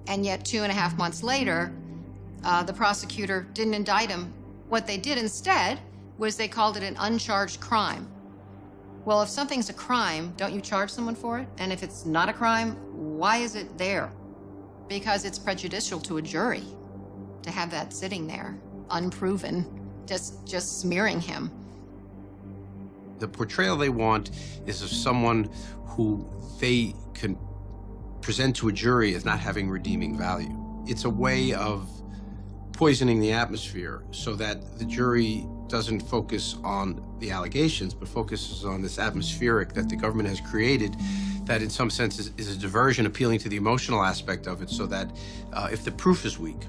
And yet 2.5 months later, the prosecutor didn't indict him. What they did instead was they called it an uncharged crime. Well, if something's a crime, don't you charge someone for it? And if it's not a crime, why is it there? Because it's prejudicial to a jury to have that sitting there, unproven, just smearing him. The portrayal they want is of someone who they can present to a jury as not having redeeming value. It's a way of poisoning the atmosphere so that the jury doesn't focus on the allegations, but focuses on this atmospheric that the government has created that in some sense is a diversion, appealing to the emotional aspect of it, so that if the proof is weak,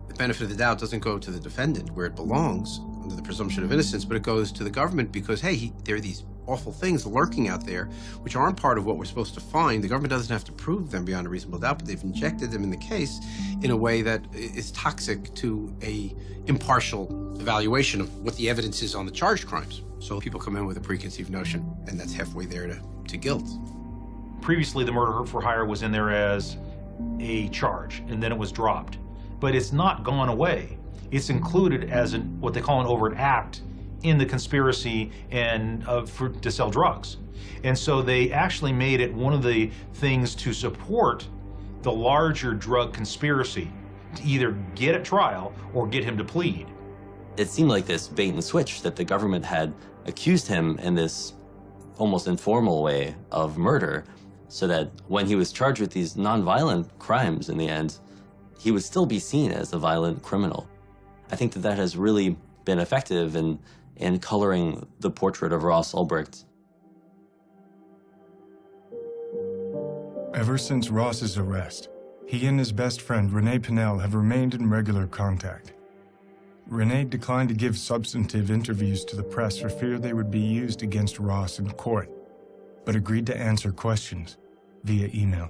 the benefit of the doubt doesn't go to the defendant where it belongs under the presumption of innocence, but it goes to the government because, hey, there are these awful things lurking out there which aren't part of what we're supposed to find. The government doesn't have to prove them beyond a reasonable doubt, but they've injected them in the case in a way that is toxic to a impartial evaluation of what the evidence is on the charged crimes. So people come in with a preconceived notion, and that's halfway there to guilt. Previously, the murder for hire was in there as a charge, and then it was dropped. But it's not gone away. It's included as what they call an overt act in the conspiracy and to sell drugs. And so they actually made it one of the things to support the larger drug conspiracy, to either get at trial or get him to plead. It seemed like this bait and switch that the government had accused him in this almost informal way of murder, so that when he was charged with these nonviolent crimes in the end, he would still be seen as a violent criminal. I think that that has really been effective in coloring the portrait of Ross Ulbricht. Ever since Ross's arrest, he and his best friend Renee Pinnell have remained in regular contact. Renee declined to give substantive interviews to the press for fear they would be used against Ross in court, but agreed to answer questions via email.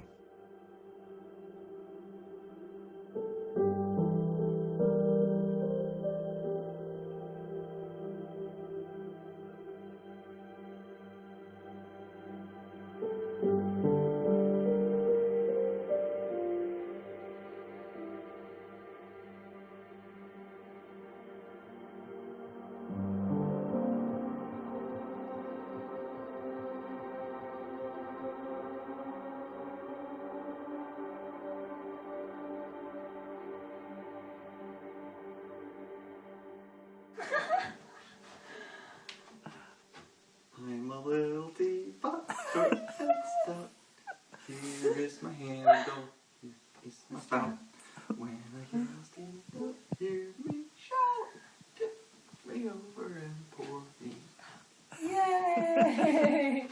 I'm a little teapot, short and stout. Here is my handle, here is my spout. When I get lost, hear me shout. Tip me over and pour me. Yay!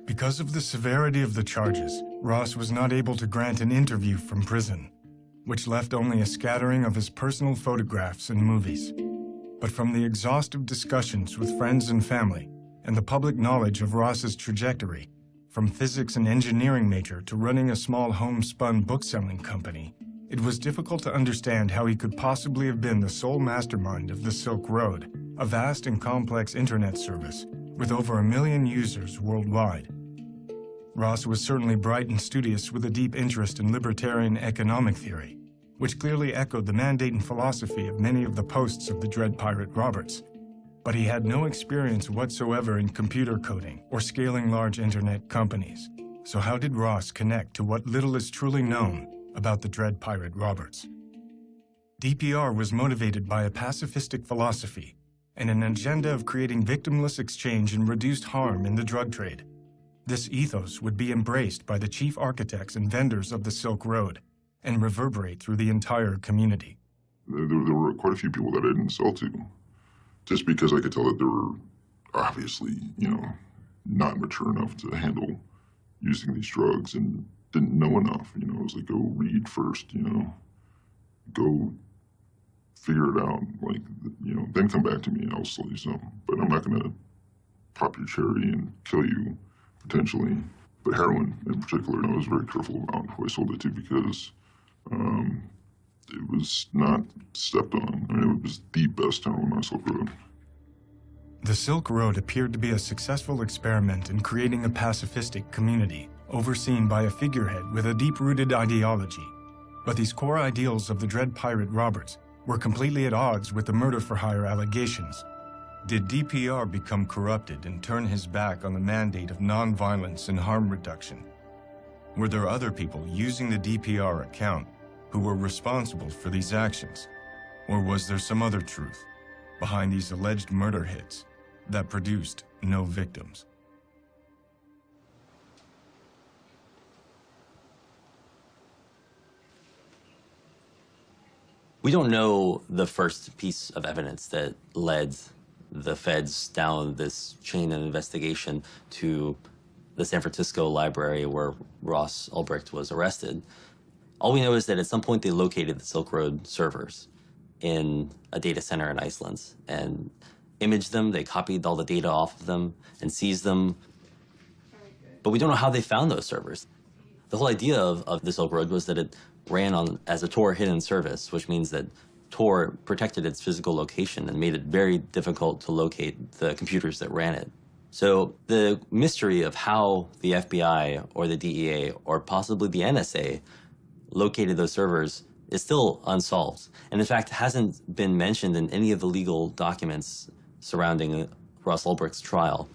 Because of the severity of the charges, Ross was not able to grant an interview from prison, which left only a scattering of his personal photographs and movies. But from the exhaustive discussions with friends and family, and the public knowledge of Ross's trajectory, from physics and engineering major to running a small homespun bookselling company, it was difficult to understand how he could possibly have been the sole mastermind of the Silk Road, a vast and complex internet service with over 1 million users worldwide. Ross was certainly bright and studious with a deep interest in libertarian economic theory, which clearly echoed the mandate and philosophy of many of the posts of the Dread Pirate Roberts. But he had no experience whatsoever in computer coding or scaling large internet companies. So how did Ross connect to what little is truly known about the Dread Pirate Roberts? DPR was motivated by a pacifistic philosophy and an agenda of creating victimless exchange and reduced harm in the drug trade. This ethos would be embraced by the chief architects and vendors of the Silk Road and reverberate through the entire community. There were quite a few people that I didn't sell to, just because I could tell that they were obviously, not mature enough to handle using these drugs and didn't know enough. It was like, go read first, go figure it out, then come back to me and I'll sell you some. But I'm not going to pop your cherry and kill you, potentially. But heroin in particular, I was very careful about who I sold it to because it was not stepped on. It was the best heroin on Silk Road. The Silk Road appeared to be a successful experiment in creating a pacifistic community, overseen by a figurehead with a deep-rooted ideology. But these core ideals of the Dread Pirate Roberts were completely at odds with the murder-for-hire allegations. Did DPR become corrupted and turn his back on the mandate of nonviolence and harm reduction? Were there other people using the DPR account who were responsible for these actions? Or was there some other truth behind these alleged murder hits that produced no victims? We don't know the first piece of evidence that led the feds down this chain of investigation to the San Francisco library where Ross Ulbricht was arrested. All we know is that at some point they located the Silk Road servers in a data center in Iceland and imaged them. They copied all the data off of them and seized them. But we don't know how they found those servers. The whole idea of the Silk Road was that it ran as a Tor hidden service, which means that Tor protected its physical location and made it very difficult to locate the computers that ran it. So the mystery of how the FBI or the DEA or possibly the NSA located those servers is still unsolved. And in fact, hasn't been mentioned in any of the legal documents surrounding Ross Ulbricht's trial.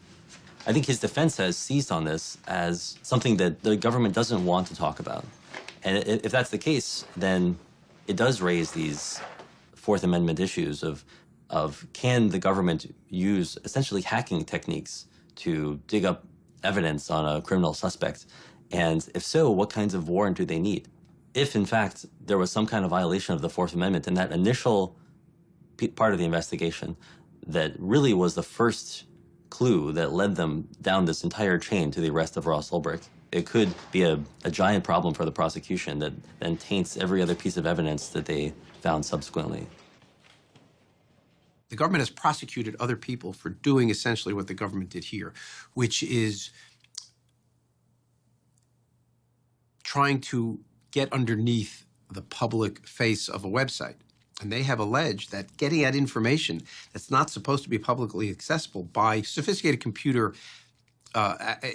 I think his defense has seized on this as something that the government doesn't want to talk about. And if that's the case, then it does raise these Fourth Amendment issues of can the government use essentially hacking techniques to dig up evidence on a criminal suspect? And if so, what kinds of warrant do they need? if in fact there was some kind of violation of the Fourth Amendment in that initial part of the investigation that really was the first clue that led them down this entire chain to the arrest of Ross Ulbricht, it could be a giant problem for the prosecution that then taints every other piece of evidence that they found subsequently. The government has prosecuted other people for doing essentially what the government did here, which is trying to get underneath the public face of a website. And they have alleged that getting at information that's not supposed to be publicly accessible by sophisticated computer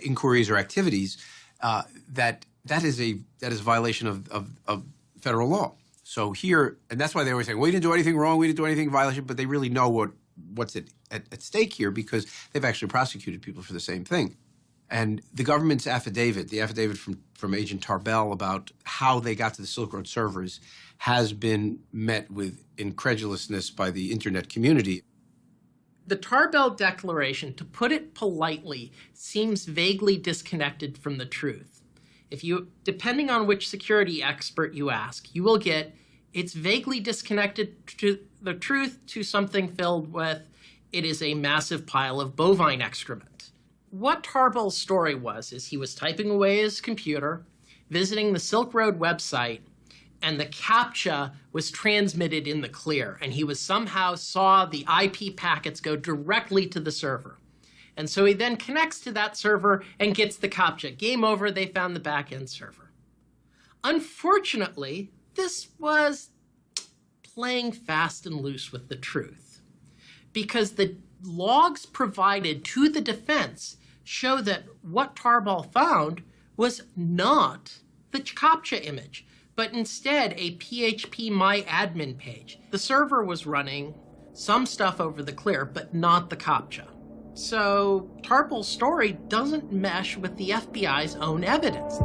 inquiries or activities, that is a violation of federal law. So here, and that's why they always say, we didn't do anything wrong, we didn't do anything in violation, but they really know what's at stake here because they've actually prosecuted people for the same thing. And the government's affidavit, the affidavit from Agent Tarbell about how they got to the Silk Road servers has been met with incredulousness by the internet community. The Tarbell Declaration, to put it politely, seems vaguely disconnected from the truth. Depending on which security expert you ask, you will get it's vaguely disconnected to the truth to something filled with it is a massive pile of bovine excrement. What Tarbell's story is he was typing away his computer, visiting the Silk Road website, and the CAPTCHA was transmitted in the clear, and he somehow saw the IP packets go directly to the server. And so he then connects to that server and gets the CAPTCHA. Game over, they found the back-end server. Unfortunately, this was playing fast and loose with the truth, because the logs provided to the defense show that what Tarbell found was not the CAPTCHA image, but instead a PHP MyAdmin page. The server was running some stuff over the clear, but not the CAPTCHA. So Tarbell's story doesn't mesh with the FBI's own evidence.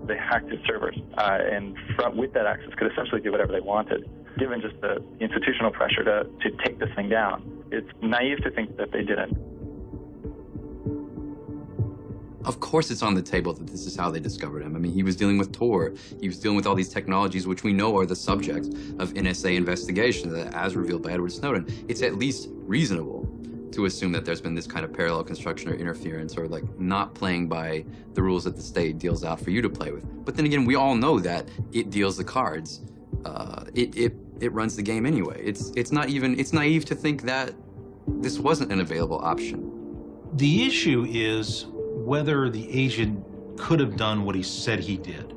They hacked his servers, and with that access could essentially do whatever they wanted. Given just the institutional pressure to take this thing down, it's naive to think that they didn't. Of course it's on the table that this is how they discovered him. I mean, he was dealing with Tor. He was dealing with all these technologies which we know are the subject of NSA investigations, as revealed by Edward Snowden. It's at least reasonable to assume that there's been this kind of parallel construction or interference or like not playing by the rules that the state deals out for you to play with. But then again, we all know that it deals the cards. It runs the game anyway. It's naive to think that this wasn't an available option. The issue is whether the agent could have done what he said he did.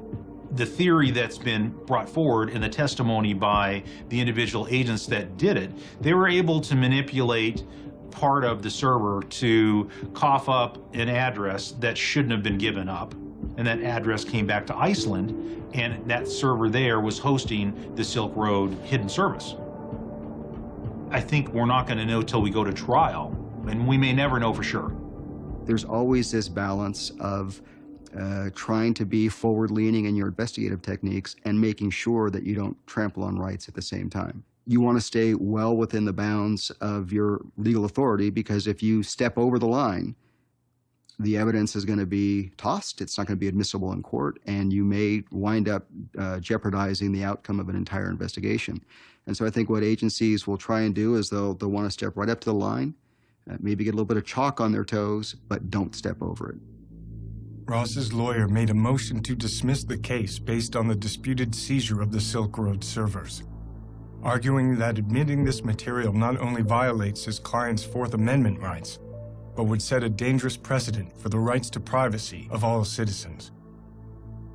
The theory that's been brought forward in the testimony by the individual agents that did it, they were able to manipulate part of the server to cough up an address that shouldn't have been given up. And that address came back to Iceland, and that server there was hosting the Silk Road hidden service. I think we're not going to know till we go to trial, and we may never know for sure. There's always this balance of trying to be forward-leaning in your investigative techniques and making sure that you don't trample on rights at the same time. You want to stay well within the bounds of your legal authority, because if you step over the line, the evidence is going to be tossed. It's not going to be admissible in court, and you may wind up jeopardizing the outcome of an entire investigation. And so I think what agencies will try and do is they'll want to step right up to the line, maybe get a little bit of chalk on their toes, but don't step over it. Ross's lawyer made a motion to dismiss the case based on the disputed seizure of the Silk Road servers, arguing that admitting this material not only violates his client's Fourth Amendment rights, but would set a dangerous precedent for the rights to privacy of all citizens.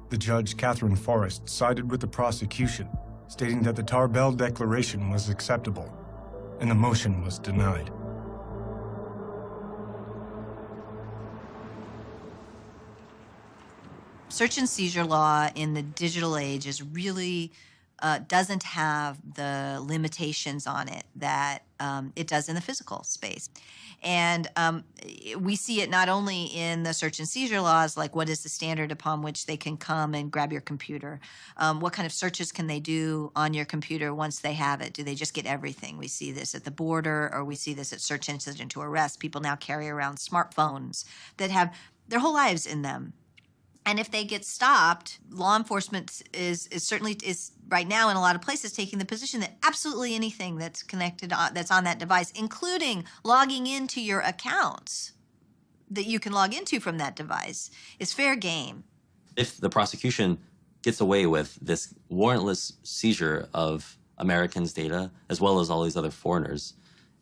The judge, Catherine Forrest, sided with the prosecution, stating that the Tarbell Declaration was acceptable, and the motion was denied. Search and seizure law in the digital age is really doesn't have the limitations on it that it does in the physical space. And we see it not only in the search and seizure laws, like what is the standard upon which they can come and grab your computer? What kind of searches can they do on your computer once they have it? Do they just get everything? We see this at the border, or we see this at search incident to arrest. People now carry around smartphones that have their whole lives in them. And if they get stopped, law enforcement is certainly right now in a lot of places taking the position that absolutely anything that's connected that's on that device, including logging into your accounts that you can log into from that device, is fair game. If the prosecution gets away with this warrantless seizure of Americans' data, as well as all these other foreigners,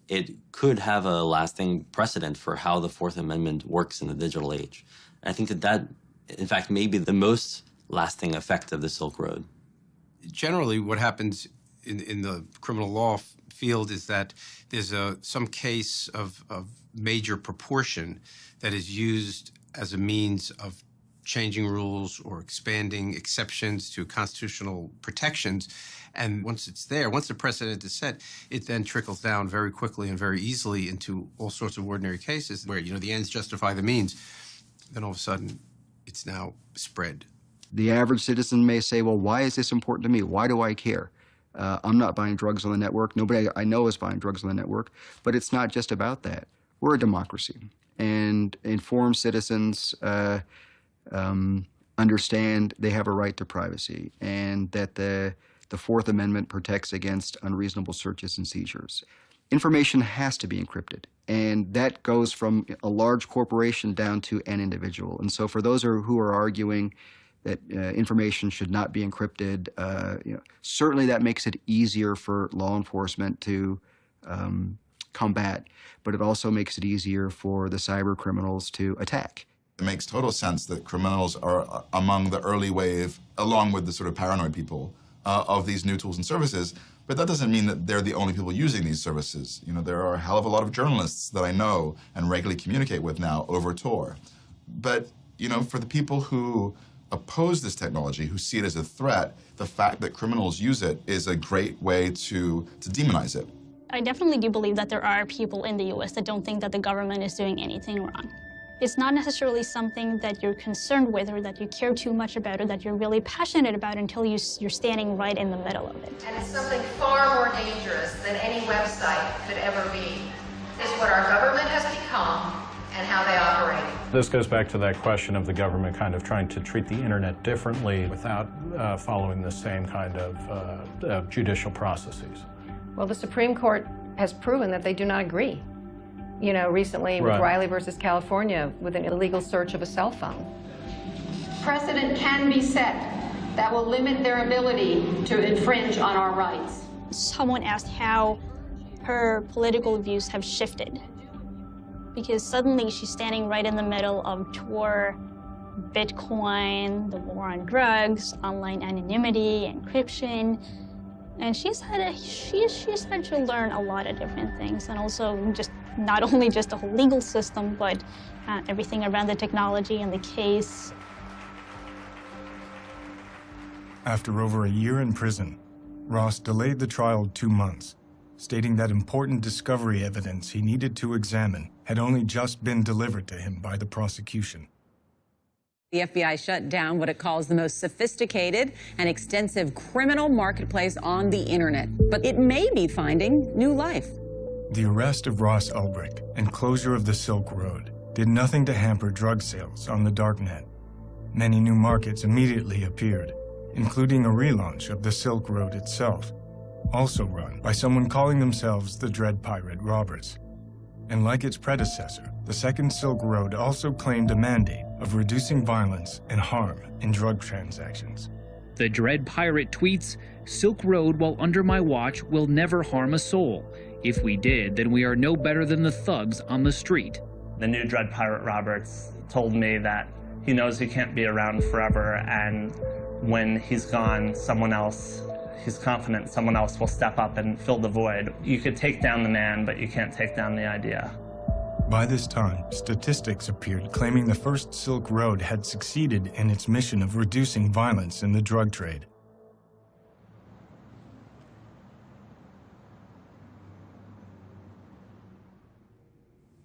it could have a lasting precedent for how the Fourth Amendment works in the digital age. And I think that, in fact, may be the most lasting effect of the Silk Road. Generally, what happens in the criminal law field is that there's some case of major proportion that is used as a means of changing rules or expanding exceptions to constitutional protections. And once it's there, once the precedent is set, it then trickles down very quickly and very easily into all sorts of ordinary cases where, the ends justify the means. Then all of a sudden, it's now spread. The average citizen may say, well, why is this important to me? Why do I care? I'm not buying drugs on the network. Nobody I know is buying drugs on the network. But it's not just about that. We're a democracy. And informed citizens understand they have a right to privacy and that the Fourth Amendment protects against unreasonable searches and seizures. Information has to be encrypted, and that goes from a large corporation down to an individual. And so for those who are arguing that information should not be encrypted, certainly that makes it easier for law enforcement to combat, but it also makes it easier for the cyber criminals to attack. It makes total sense that criminals are among the early wave, along with the sort of paranoid people, of these new tools and services. But that doesn't mean that they're the only people using these services. There are a hell of a lot of journalists that I know and regularly communicate with now over Tor. But, for the people who oppose this technology, who see it as a threat, the fact that criminals use it is a great way to demonize it. I definitely do believe that there are people in the U.S. that don't think that the government is doing anything wrong. It's not necessarily something that you're concerned with or that you care too much about or that you're really passionate about until you're standing right in the middle of it. And it's something far more dangerous than any website could ever be, is what our government has become and how they operate. This goes back to that question of the government kind of trying to treat the internet differently without following the same kind of judicial processes. Well, the Supreme Court has proven that they do not agree. Recently with Right. Riley versus California with an illegal search of a cell phone. Precedent can be set that will limit their ability to infringe on our rights. Someone asked how her political views have shifted. Because suddenly she's standing right in the middle of Tor, Bitcoin, the war on drugs, online anonymity, encryption. And she's had to learn a lot of different things, and also not only just the whole legal system, but everything around the technology and the case. After over a year in prison, Ross delayed the trial 2 months, stating that important discovery evidence he needed to examine had only just been delivered to him by the prosecution. The FBI shut down what it calls the most sophisticated and extensive criminal marketplace on the internet, but it may be finding new life. The arrest of Ross Ulbricht and closure of the Silk Road did nothing to hamper drug sales on the darknet. Many new markets immediately appeared, including a relaunch of the Silk Road itself, also run by someone calling themselves the Dread Pirate Roberts. And like its predecessor, the Second Silk Road also claimed a mandate of reducing violence and harm in drug transactions. The Dread Pirate tweets, "Silk Road, while under my watch, will never harm a soul. If we did, then we are no better than the thugs on the street." The new Dread Pirate Roberts told me that he knows he can't be around forever, and when he's gone, he's confident someone else will step up and fill the void. You could take down the man, but you can't take down the idea. By this time, statistics appeared claiming the first Silk Road had succeeded in its mission of reducing violence in the drug trade.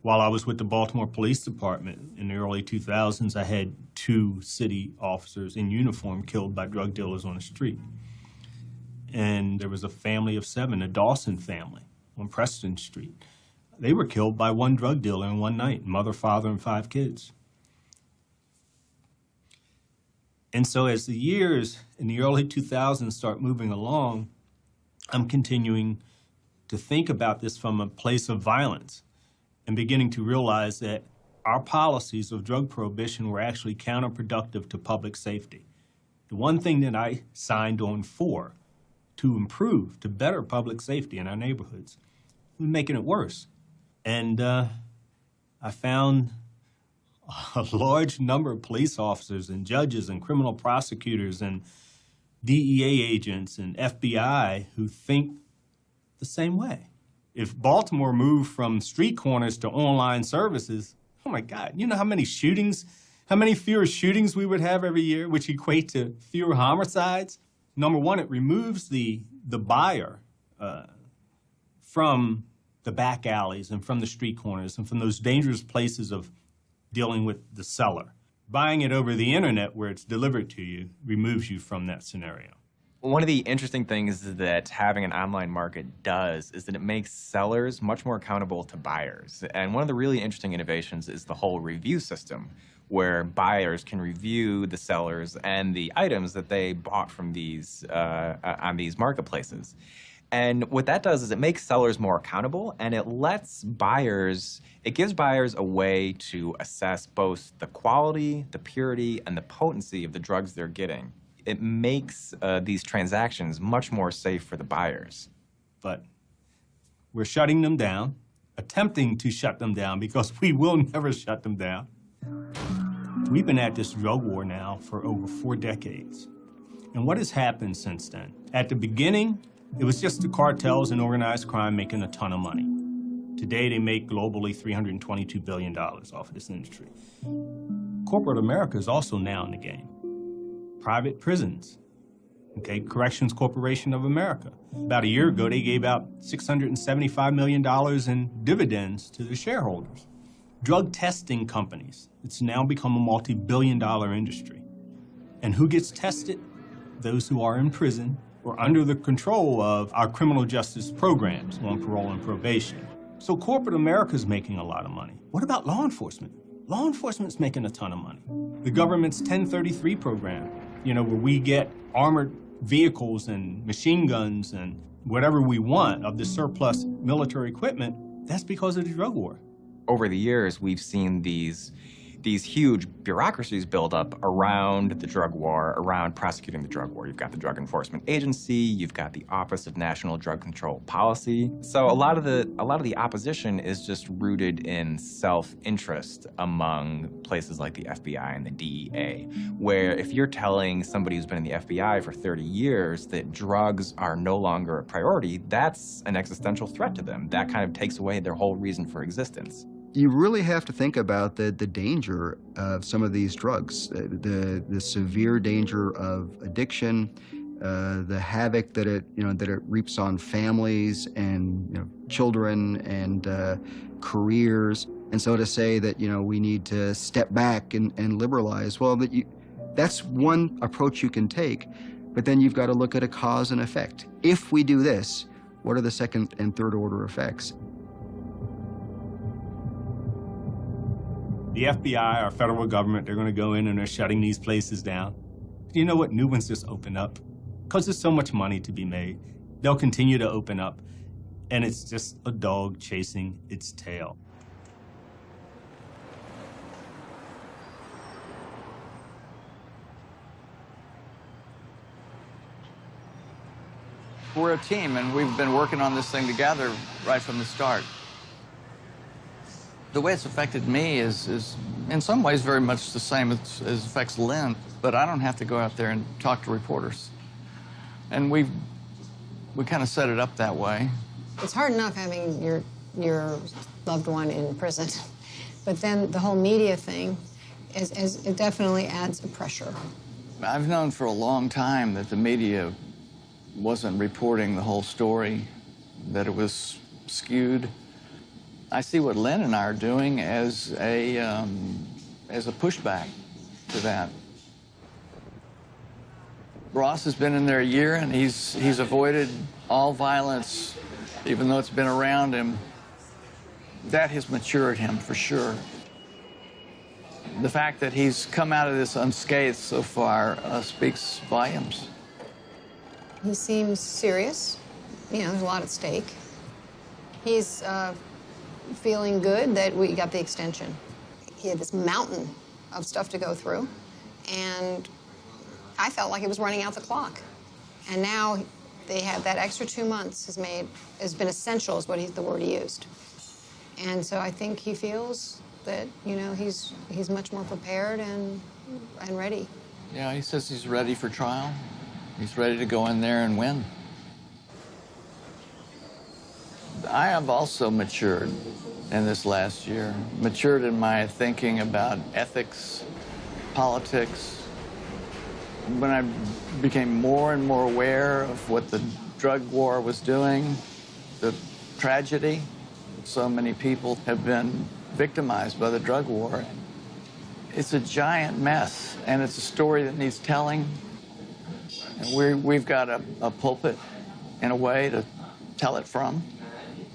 While I was with the Baltimore Police Department in the early 2000s, I had 2 city officers in uniform killed by drug dealers on the street. And there was a family of 7, a Dawson family on Preston Street. They were killed by one drug dealer in one night, mother, father, and 5 kids. And so as the years in the early 2000s start moving along, I'm continuing to think about this from a place of violence and beginning to realize that our policies of drug prohibition were actually counterproductive to public safety. The one thing that I signed on for to improve, to better public safety in our neighborhoods, was making it worse. And I found a large number of police officers and judges and criminal prosecutors and DEA agents and FBI who think the same way. If Baltimore moved from street corners to online services, oh my God, you know how many shootings, how many fewer shootings we would have every year, which equate to fewer homicides? Number one, it removes the buyer from the back alleys and from the street corners and from those dangerous places of dealing with the seller. Buying it over the internet where it's delivered to you removes you from that scenario. One of the interesting things that having an online market does is that it makes sellers much more accountable to buyers. And one of the really interesting innovations is the whole review system, where buyers can review the sellers and the items that they bought from these on these marketplaces. And what that does is it makes sellers more accountable, and it lets buyers, it gives buyers a way to assess both the quality, the purity, and the potency of the drugs they're getting. It makes these transactions much more safe for the buyers. But we're shutting them down, attempting to shut them down, because we will never shut them down. We've been at this drug war now for over 4 decades. And what has happened since then? At the beginning, it was just the cartels and organized crime making a ton of money. Today, they make globally $322 billion off of this industry. Corporate America is also now in the game. Private prisons, okay, Corrections Corporation of America. About a year ago, they gave out $675 million in dividends to their shareholders. Drug testing companies, it's now become a multi-billion-dollar industry. And who gets tested? Those who are in prison or under the control of our criminal justice programs on parole and probation. So corporate America is making a lot of money. What about law enforcement? Law enforcement's making a ton of money. The government's 1033 program, you know, where we get armored vehicles and machine guns and whatever we want of the surplus military equipment, that's because of the drug war. Over the years, we've seen these huge bureaucracies build up around the drug war, around prosecuting the drug war. You've got the Drug Enforcement Agency, you've got the Office of National Drug Control Policy. So a lot of the opposition is just rooted in self-interest among places like the FBI and the DEA, where if you're telling somebody who's been in the FBI for 30 years that drugs are no longer a priority, that's an existential threat to them. That kind of takes away their whole reason for existence. You really have to think about the danger of some of these drugs, the severe danger of addiction, the havoc that it reaps on families and children and careers. And so to say that we need to step back and liberalize, well, that's one approach you can take, but then you've got to look at a cause and effect. If we do this, what are the second and third order effects? The FBI, our federal government, they're going to go in and they're shutting these places down. Do you know what new ones just open up? Because there's so much money to be made, they'll continue to open up, and it's just a dog chasing its tail. We're a team, and we've been working on this thing together right from the start. The way it's affected me is in some ways very much the same as affects Lynn, but I don't have to go out there and talk to reporters. And we kind of set it up that way. It's hard enough having your loved one in prison, but then the whole media thing it definitely adds a pressure. I've known for a long time that the media wasn't reporting the whole story, that it was skewed. I see what Lynn and I are doing as a pushback to that. Ross has been in there a year, and he's avoided all violence, even though it's been around him. That has matured him, for sure. The fact that he's come out of this unscathed so far speaks volumes. He seems serious. You know, there's a lot at stake. He's feeling good that we got the extension. He had this mountain of stuff to go through, and I felt like it was running out the clock. And now they have that extra 2 months has been essential, is the word he used. And so I think he feels that, you know, he's much more prepared and ready. Yeah, he says he's ready for trial. He's ready to go in there and win. I have also matured in this last year, matured in my thinking about ethics, politics. When I became more and more aware of what the drug war was doing, the tragedy, so many people have been victimized by the drug war. It's a giant mess, and it's a story that needs telling. And we've got a pulpit, in a way, to tell it from.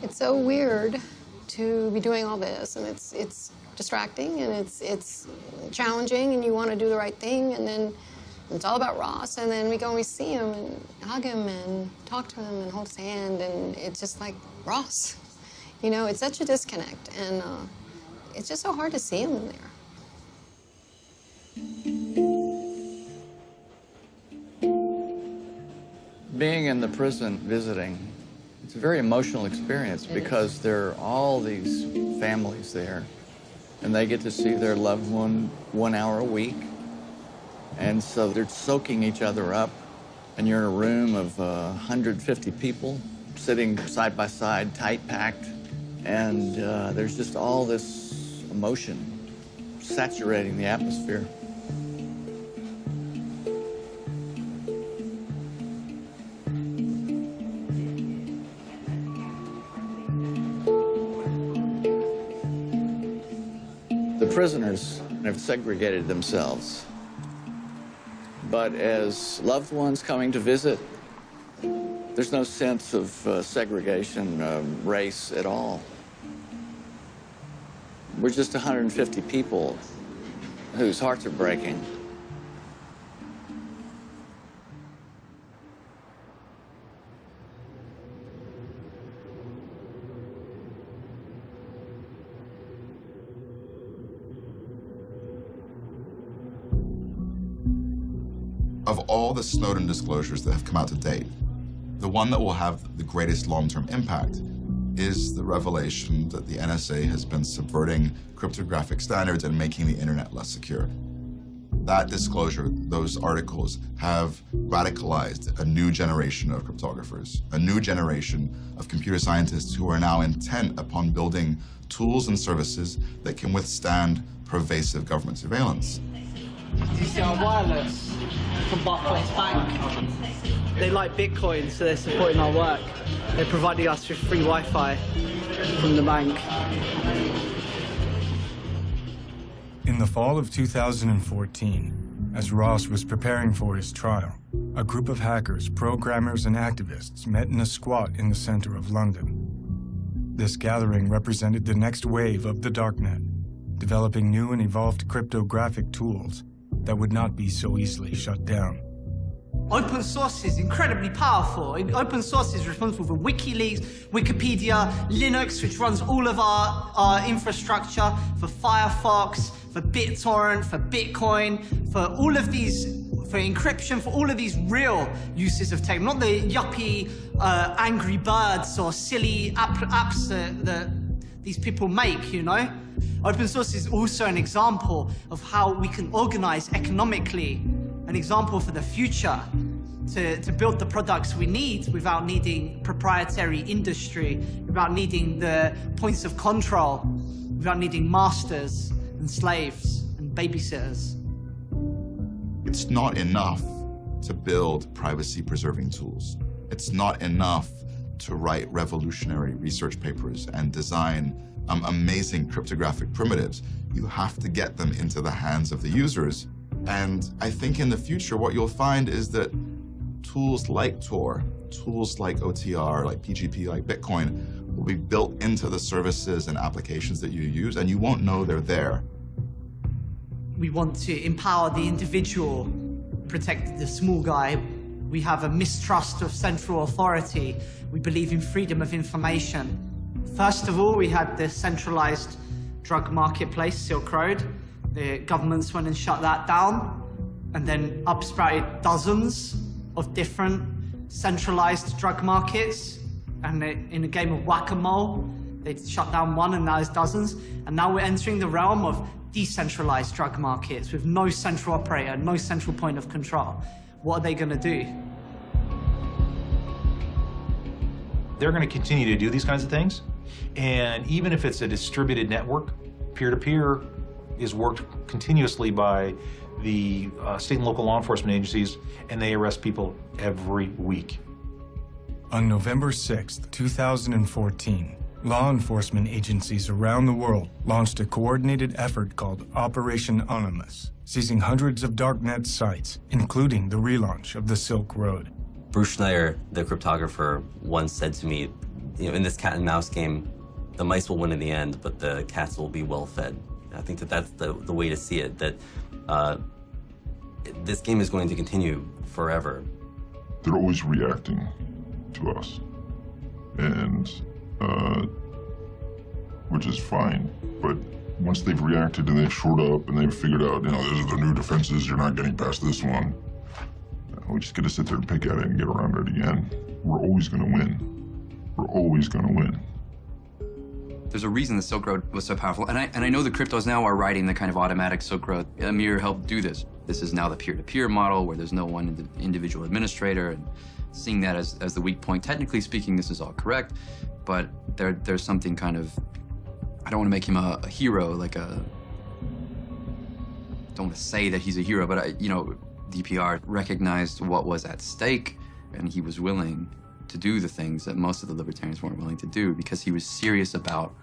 It's so weird to be doing all this, and it's distracting, and it's challenging, and you want to do the right thing, and then it's all about Ross, and then we go and we see him and hug him and talk to him and hold his hand, and it's just like, Ross. You know, it's such a disconnect, and it's just so hard to see him in there. Being in the prison visiting, it's a very emotional experience because there are all these families there, and they get to see their loved one 1 hour a week. And so they're soaking each other up, and you're in a room of 150 people sitting side by side, tight-packed, and there's just all this emotion saturating the atmosphere. The prisoners have segregated themselves. But as loved ones coming to visit, there's no sense of segregation, race at all. We're just 150 people whose hearts are breaking. Of all the Snowden disclosures that have come out to date, the one that will have the greatest long-term impact is the revelation that the NSA has been subverting cryptographic standards and making the internet less secure. That disclosure, those articles, have radicalized a new generation of cryptographers, a new generation of computer scientists who are now intent upon building tools and services that can withstand pervasive government surveillance. Do you see our wireless from Barclays Bank? They like Bitcoin, so they're supporting our work. They're providing us with free Wi-Fi from the bank. In the fall of 2014, as Ross was preparing for his trial, a group of hackers, programmers, and activists met in a squat in the center of London. This gathering represented the next wave of the darknet, developing new and evolved cryptographic tools that would not be so easily shut down. Open source is incredibly powerful. Open source is responsible for WikiLeaks, Wikipedia, Linux, which runs all of our infrastructure, for Firefox, for BitTorrent, for Bitcoin, for all of these, for encryption, for all of these real uses of tech, not the yuppie Angry Birds or silly apps that these people make, you know? Open source is also an example of how we can organize economically, an example for the future to build the products we need without needing proprietary industry, without needing the points of control, without needing masters and slaves and babysitters. It's not enough to build privacy-preserving tools. It's not enough to write revolutionary research papers and design amazing cryptographic primitives. You have to get them into the hands of the users. And I think in the future, what you'll find is that tools like Tor, tools like OTR, like PGP, like Bitcoin, will be built into the services and applications that you use, and you won't know they're there. We want to empower the individual, protect the small guy. We have a mistrust of central authority. We believe in freedom of information. First of all, we had the centralized drug marketplace, Silk Road. The governments went and shut that down, and then upsprouted dozens of different centralized drug markets. And in a game of whack-a-mole, they shut down one and now there's dozens. And now we're entering the realm of decentralized drug markets with no central operator, no central point of control. What are they going to do? They're going to continue to do these kinds of things. And even if it's a distributed network, peer-to-peer is worked continuously by the state and local law enforcement agencies, and they arrest people every week. On November 6, 2014, law enforcement agencies around the world launched a coordinated effort called Operation Animus, seizing hundreds of darknet sites, including the relaunch of the Silk Road. Bruce Schneier, the cryptographer, once said to me, in this cat and mouse game, the mice will win in the end, but the cats will be well fed. I think that that's the way to see it, that this game is going to continue forever. They're always reacting to us, and which is fine, but once they've reacted and they've shored up and they've figured out, these are the new defenses, you're not getting past this one, we just gotta sit there and pick at it and get around it again. We're always gonna win. We're always gonna win. There's a reason the Silk Road was so powerful, and I know the cryptos now are writing the kind of automatic Silk Road. Amir helped do this. This is now the peer-to-peer model where there's no one individual administrator, and seeing that as the weak point. Technically speaking, this is all correct, but there's something kind of, I don't want to make him a hero, don't want to say that he's a hero, but DPR recognized what was at stake, and he was willing to do the things that most of the libertarians weren't willing to do because he was serious about,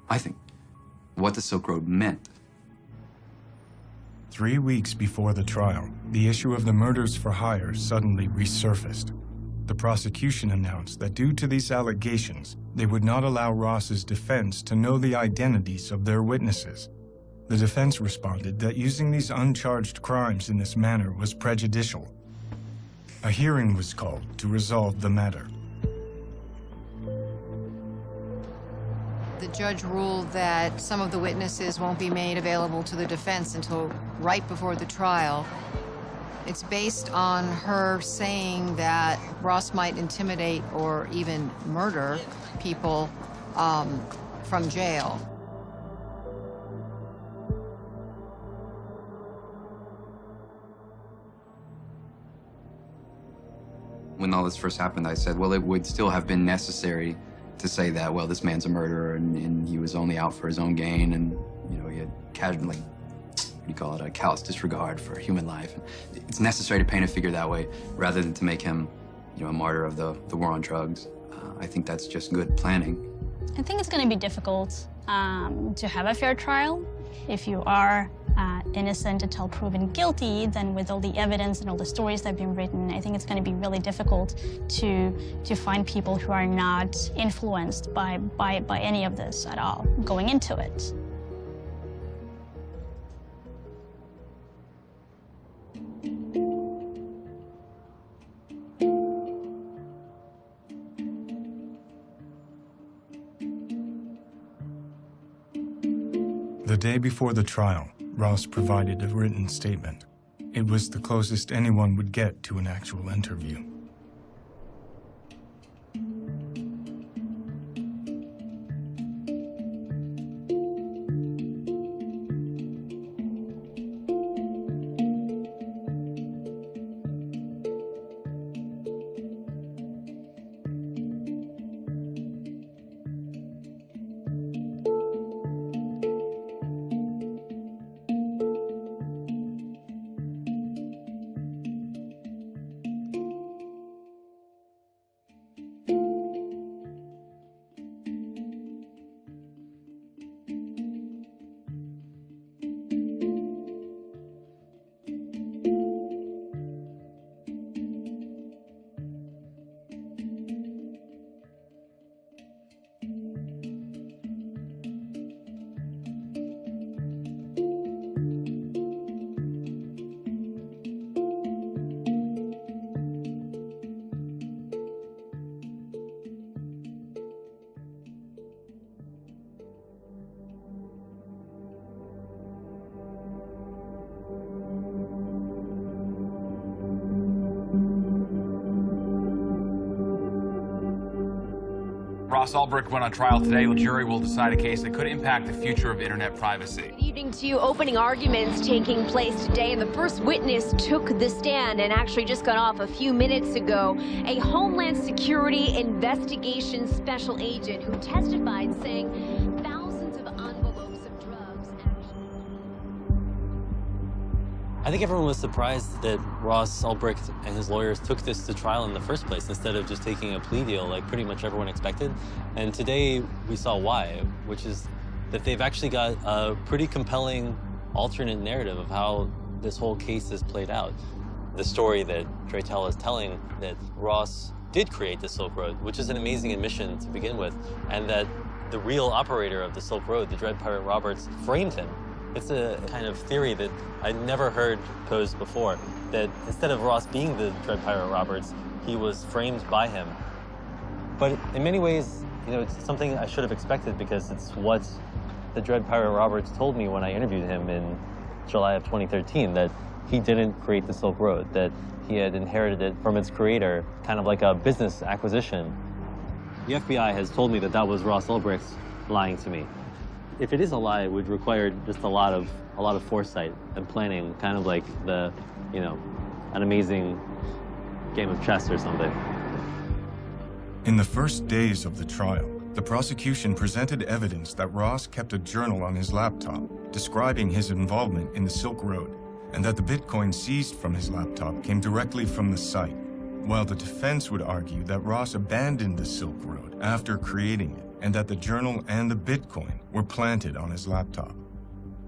I think, what the Silk Road meant. 3 weeks before the trial, the issue of the murders for hire suddenly resurfaced. The prosecution announced that due to these allegations, they would not allow Ross's defense to know the identities of their witnesses. The defense responded that using these uncharged crimes in this manner was prejudicial. A hearing was called to resolve the matter. The judge ruled that some of the witnesses won't be made available to the defense until right before the trial. It's based on her saying that Ross might intimidate or even murder people from jail. When all this first happened, I said, well, it would still have been necessary to say that, well, this man's a murderer and he was only out for his own gain, and he had casual, what do you call it, a callous disregard for human life. It's necessary to paint a figure that way rather than to make him, a martyr of the war on drugs. I think that's just good planning. I think it's going to be difficult to have a fair trial. If you are innocent until proven guilty, then with all the evidence and all the stories that have been written, I think it's going to be really difficult to find people who are not influenced by any of this at all going into it. The day before the trial, Ross provided a written statement. It was the closest anyone would get to an actual interview. Ross Ulbricht went on trial today. The jury will decide a case that could impact the future of internet privacy. Good evening to you. Opening arguments taking place today, and the first witness took the stand and actually just got off a few minutes ago. A Homeland Security investigation special agent who testified saying thousands of envelopes of drugs I think everyone was surprised that Ross Ulbricht and his lawyers took this to trial in the first place instead of just taking a plea deal like pretty much everyone expected. And today we saw why, which is that they've actually got a pretty compelling alternate narrative of how this whole case is played out. The story that Draytel is telling, that Ross did create the Silk Road, which is an amazing admission to begin with, and that the real operator of the Silk Road, the Dread Pirate Roberts, framed him. It's a kind of theory that I'd never heard posed before, that instead of Ross being the Dread Pirate Roberts, he was framed by him. But in many ways, you know, it's something I should have expected because it's what the Dread Pirate Roberts told me when I interviewed him in July of 2013, that he didn't create the Silk Road, that he had inherited it from its creator, kind of like a business acquisition. The FBI has told me that that was Ross Ulbricht lying to me. If it is a lie, it would require just a lot of foresight and planning, kind of like an amazing game of chess or something. In the first days of the trial, the prosecution presented evidence that Ross kept a journal on his laptop describing his involvement in the Silk Road, and that the Bitcoin seized from his laptop came directly from the site, while the defense would argue that Ross abandoned the Silk Road after creating it, and that the journal and the Bitcoin were planted on his laptop.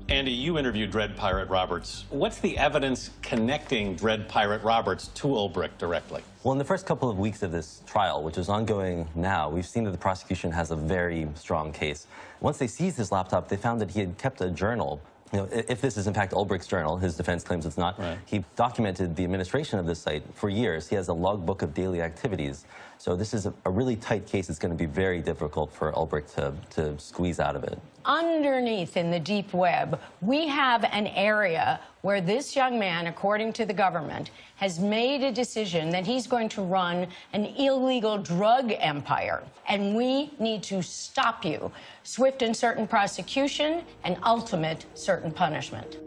Andy, you interviewed Dread Pirate Roberts. What's the evidence connecting Dread Pirate Roberts to Ulbricht directly? Well, in the first couple of weeks of this trial, which is ongoing now, we've seen that the prosecution has a very strong case. Once they seized his laptop, they found that he had kept a journal. You know, if this is in fact Ulbricht's journal, his defense claims it's not, right. He documented the administration of this site for years. He has a logbook of daily activities. So this is a really tight case. It's going to be very difficult for Ulbricht to squeeze out of it. Underneath in the deep web, we have an area where this young man, according to the government, has made a decision that he's going to run an illegal drug empire. And we need to stop you. Swift and certain prosecution and ultimate certain punishment.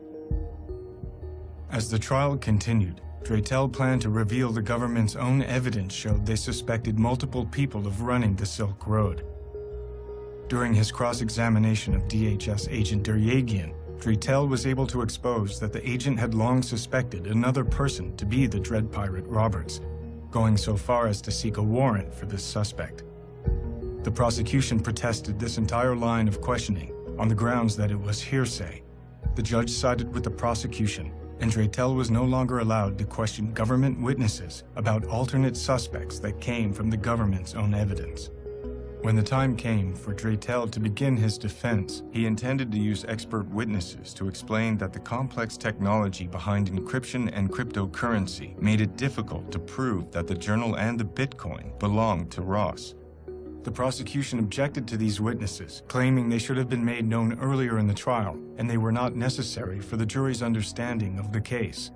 As the trial continued, Draytel planned to reveal the government's own evidence showed they suspected multiple people of running the Silk Road. During his cross-examination of DHS agent Deryagian, Draytel was able to expose that the agent had long suspected another person to be the Dread Pirate Roberts, going so far as to seek a warrant for this suspect. The prosecution protested this entire line of questioning on the grounds that it was hearsay. The judge sided with the prosecution, and Draytel was no longer allowed to question government witnesses about alternate suspects that came from the government's own evidence. When the time came for Draytel to begin his defense, he intended to use expert witnesses to explain that the complex technology behind encryption and cryptocurrency made it difficult to prove that the journal and the Bitcoin belonged to Ross. The prosecution objected to these witnesses, claiming they should have been made known earlier in the trial, and they were not necessary for the jury's understanding of the case.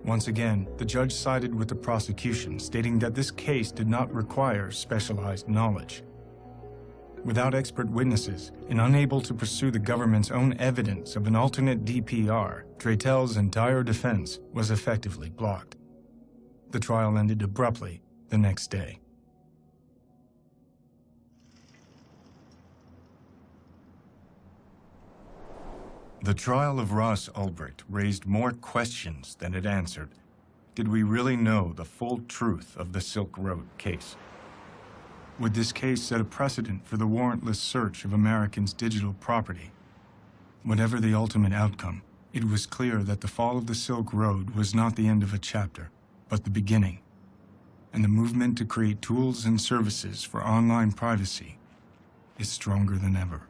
Once again, the judge sided with the prosecution, stating that this case did not require specialized knowledge. Without expert witnesses, and unable to pursue the government's own evidence of an alternate DPR, Draytel's entire defense was effectively blocked. The trial ended abruptly the next day. The trial of Ross Ulbricht raised more questions than it answered. Did we really know the full truth of the Silk Road case? Would this case set a precedent for the warrantless search of Americans' digital property? Whatever the ultimate outcome, it was clear that the fall of the Silk Road was not the end of a chapter, but the beginning. And the movement to create tools and services for online privacy is stronger than ever.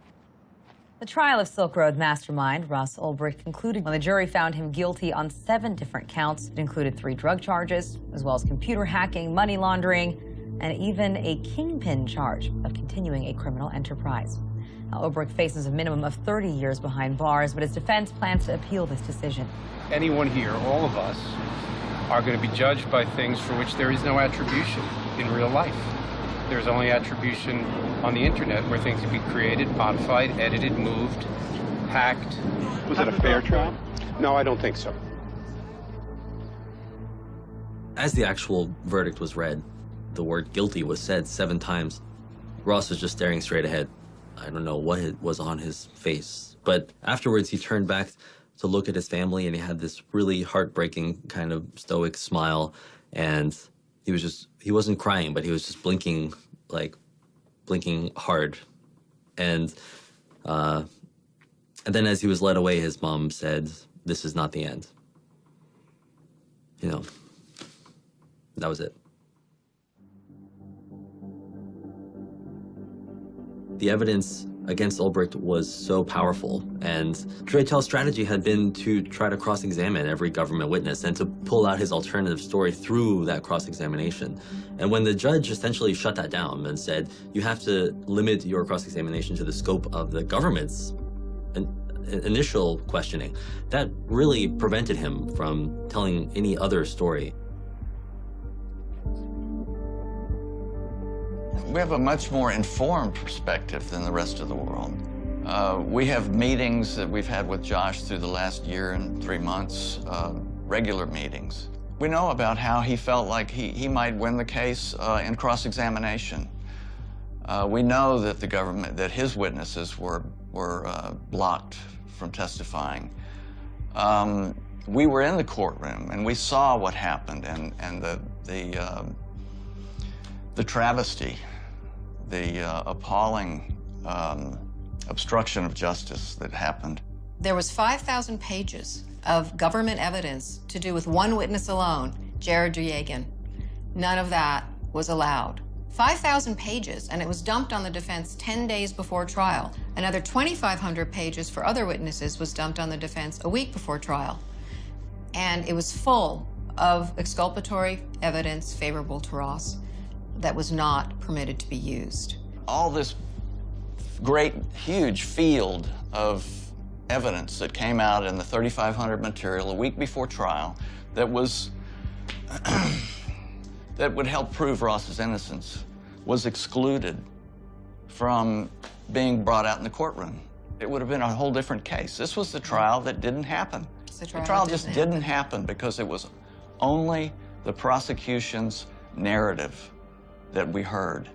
The trial of Silk Road mastermind Ross Ulbricht concluded when the jury found him guilty on 7 different counts. It included 3 drug charges, as well as computer hacking, money laundering, and even a kingpin charge of continuing a criminal enterprise. Now, Ulbricht faces a minimum of 30 years behind bars, but his defense plans to appeal this decision. Anyone here, all of us, are going to be judged by things for which there is no attribution in real life. There's only attribution on the internet where things can be created, modified, edited, moved, hacked. Was it a fair trial? No, I don't think so. As the actual verdict was read, the word guilty was said 7 times. Ross was just staring straight ahead. I don't know what was on his face, but afterwards he turned back to look at his family, and he had this really heartbreaking kind of stoic smile, and he wasn't crying, but he was just blinking, like blinking hard. And then as he was led away, his mom said, "This is not the end." You know, that was it. The evidence against Ulbricht was so powerful, and Draytel's strategy had been to try to cross-examine every government witness and to pull out his alternative story through that cross-examination. And when the judge essentially shut that down and said, you have to limit your cross-examination to the scope of the government's initial questioning, that really prevented him from telling any other story. We have a much more informed perspective than the rest of the world. We have meetings that we've had with Josh through the last year and 3 months, regular meetings. We know about how he felt like he might win the case in cross-examination. We know that the government, that his witnesses were blocked from testifying. We were in the courtroom and we saw what happened and the travesty, the appalling obstruction of justice that happened. There was 5,000 pages of government evidence to do with one witness alone, Jared Yegan. None of that was allowed. 5,000 pages, and it was dumped on the defense 10 days before trial. Another 2,500 pages for other witnesses was dumped on the defense a week before trial. And it was full of exculpatory evidence favorable to Ross that was not permitted to be used. All this great, huge field of evidence that came out in the 3,500 material a week before trial that was that would help prove Ross's innocence was excluded from being brought out in the courtroom. It would have been a whole different case. This was the trial that didn't happen. The trial just didn't happen because it was only the prosecution's narrative that we heard.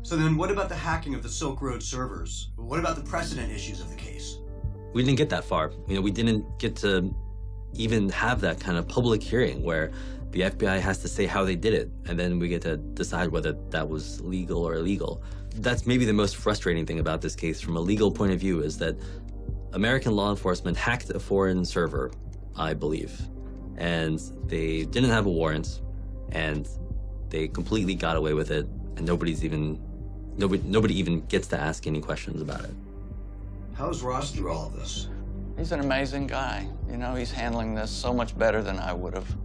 So then what about the hacking of the Silk Road servers? What about the precedent issues of the case? We didn't get that far. You know, we didn't get to even have that kind of public hearing where the FBI has to say how they did it, and then we get to decide whether that was legal or illegal. That's maybe the most frustrating thing about this case from a legal point of view, is that American law enforcement hacked a foreign server, I believe, and they didn't have a warrant, and they completely got away with it, and nobody even gets to ask any questions about it. How's Ross through all of this? He's an amazing guy. You know, he's handling this so much better than I would have.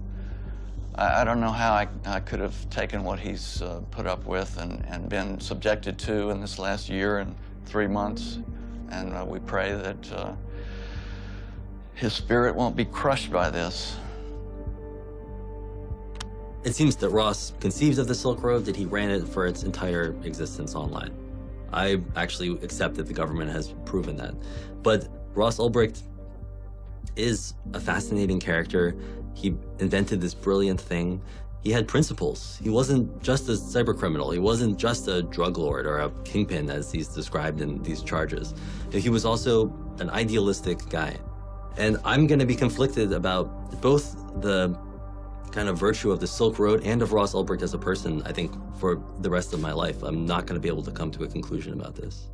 I don't know how I could have taken what he's put up with and been subjected to in this last year and 3 months. And we pray that his spirit won't be crushed by this. It seems that Ross conceived of the Silk Road, that he ran it for its entire existence online. I actually accept that the government has proven that. But Ross Ulbricht is a fascinating character. He invented this brilliant thing. He had principles. He wasn't just a cybercriminal. He wasn't just a drug lord or a kingpin, as he's described in these charges. He was also an idealistic guy. And I'm going to be conflicted about both the kind of virtue of the Silk Road and of Ross Ulbricht as a person, I think, for the rest of my life. I'm not going to be able to come to a conclusion about this.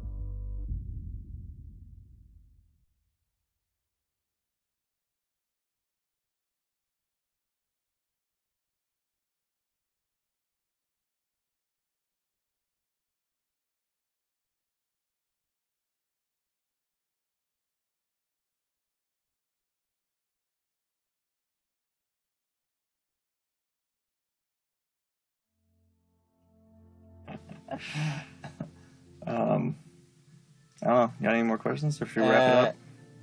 I don't know. Got any more questions, or should we wrap it up?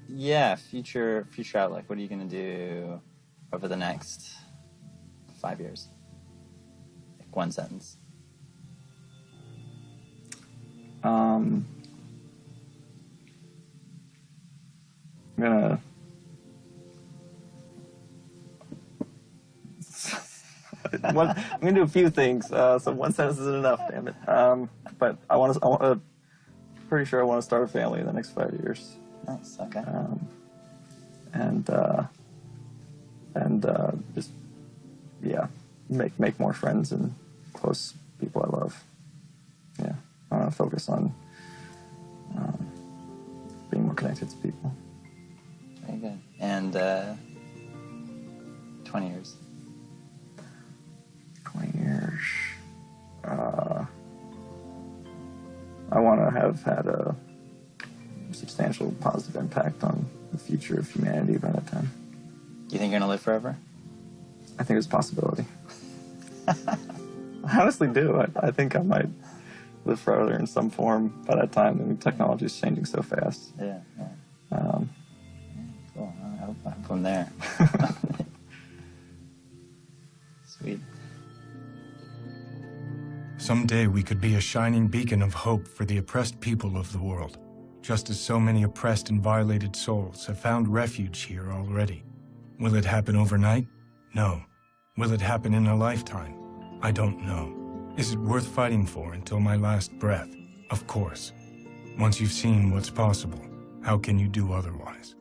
Yeah, future outlook. What are you going to do over the next 5 years? one sentence. I'm gonna I'm gonna do a few things. So one sentence isn't enough, damn it. But I want to. Pretty sure I want to start a family in the next 5 years. Nice. Okay. And just make more friends and close people I love. Yeah, I want to focus on being more connected to people. Very good. And 20 years. 20 years. I want to have had a substantial positive impact on the future of humanity by that time. You think you're gonna live forever? I think it's a possibility. I honestly do. I think I might live forever in some form by that time. I mean, technology is changing so fast. Yeah. Cool. I hope I'm there. Sweet. Someday we could be a shining beacon of hope for the oppressed people of the world, just as so many oppressed and violated souls have found refuge here already. Will it happen overnight? No. Will it happen in a lifetime? I don't know. Is it worth fighting for until my last breath? Of course. Once you've seen what's possible, how can you do otherwise?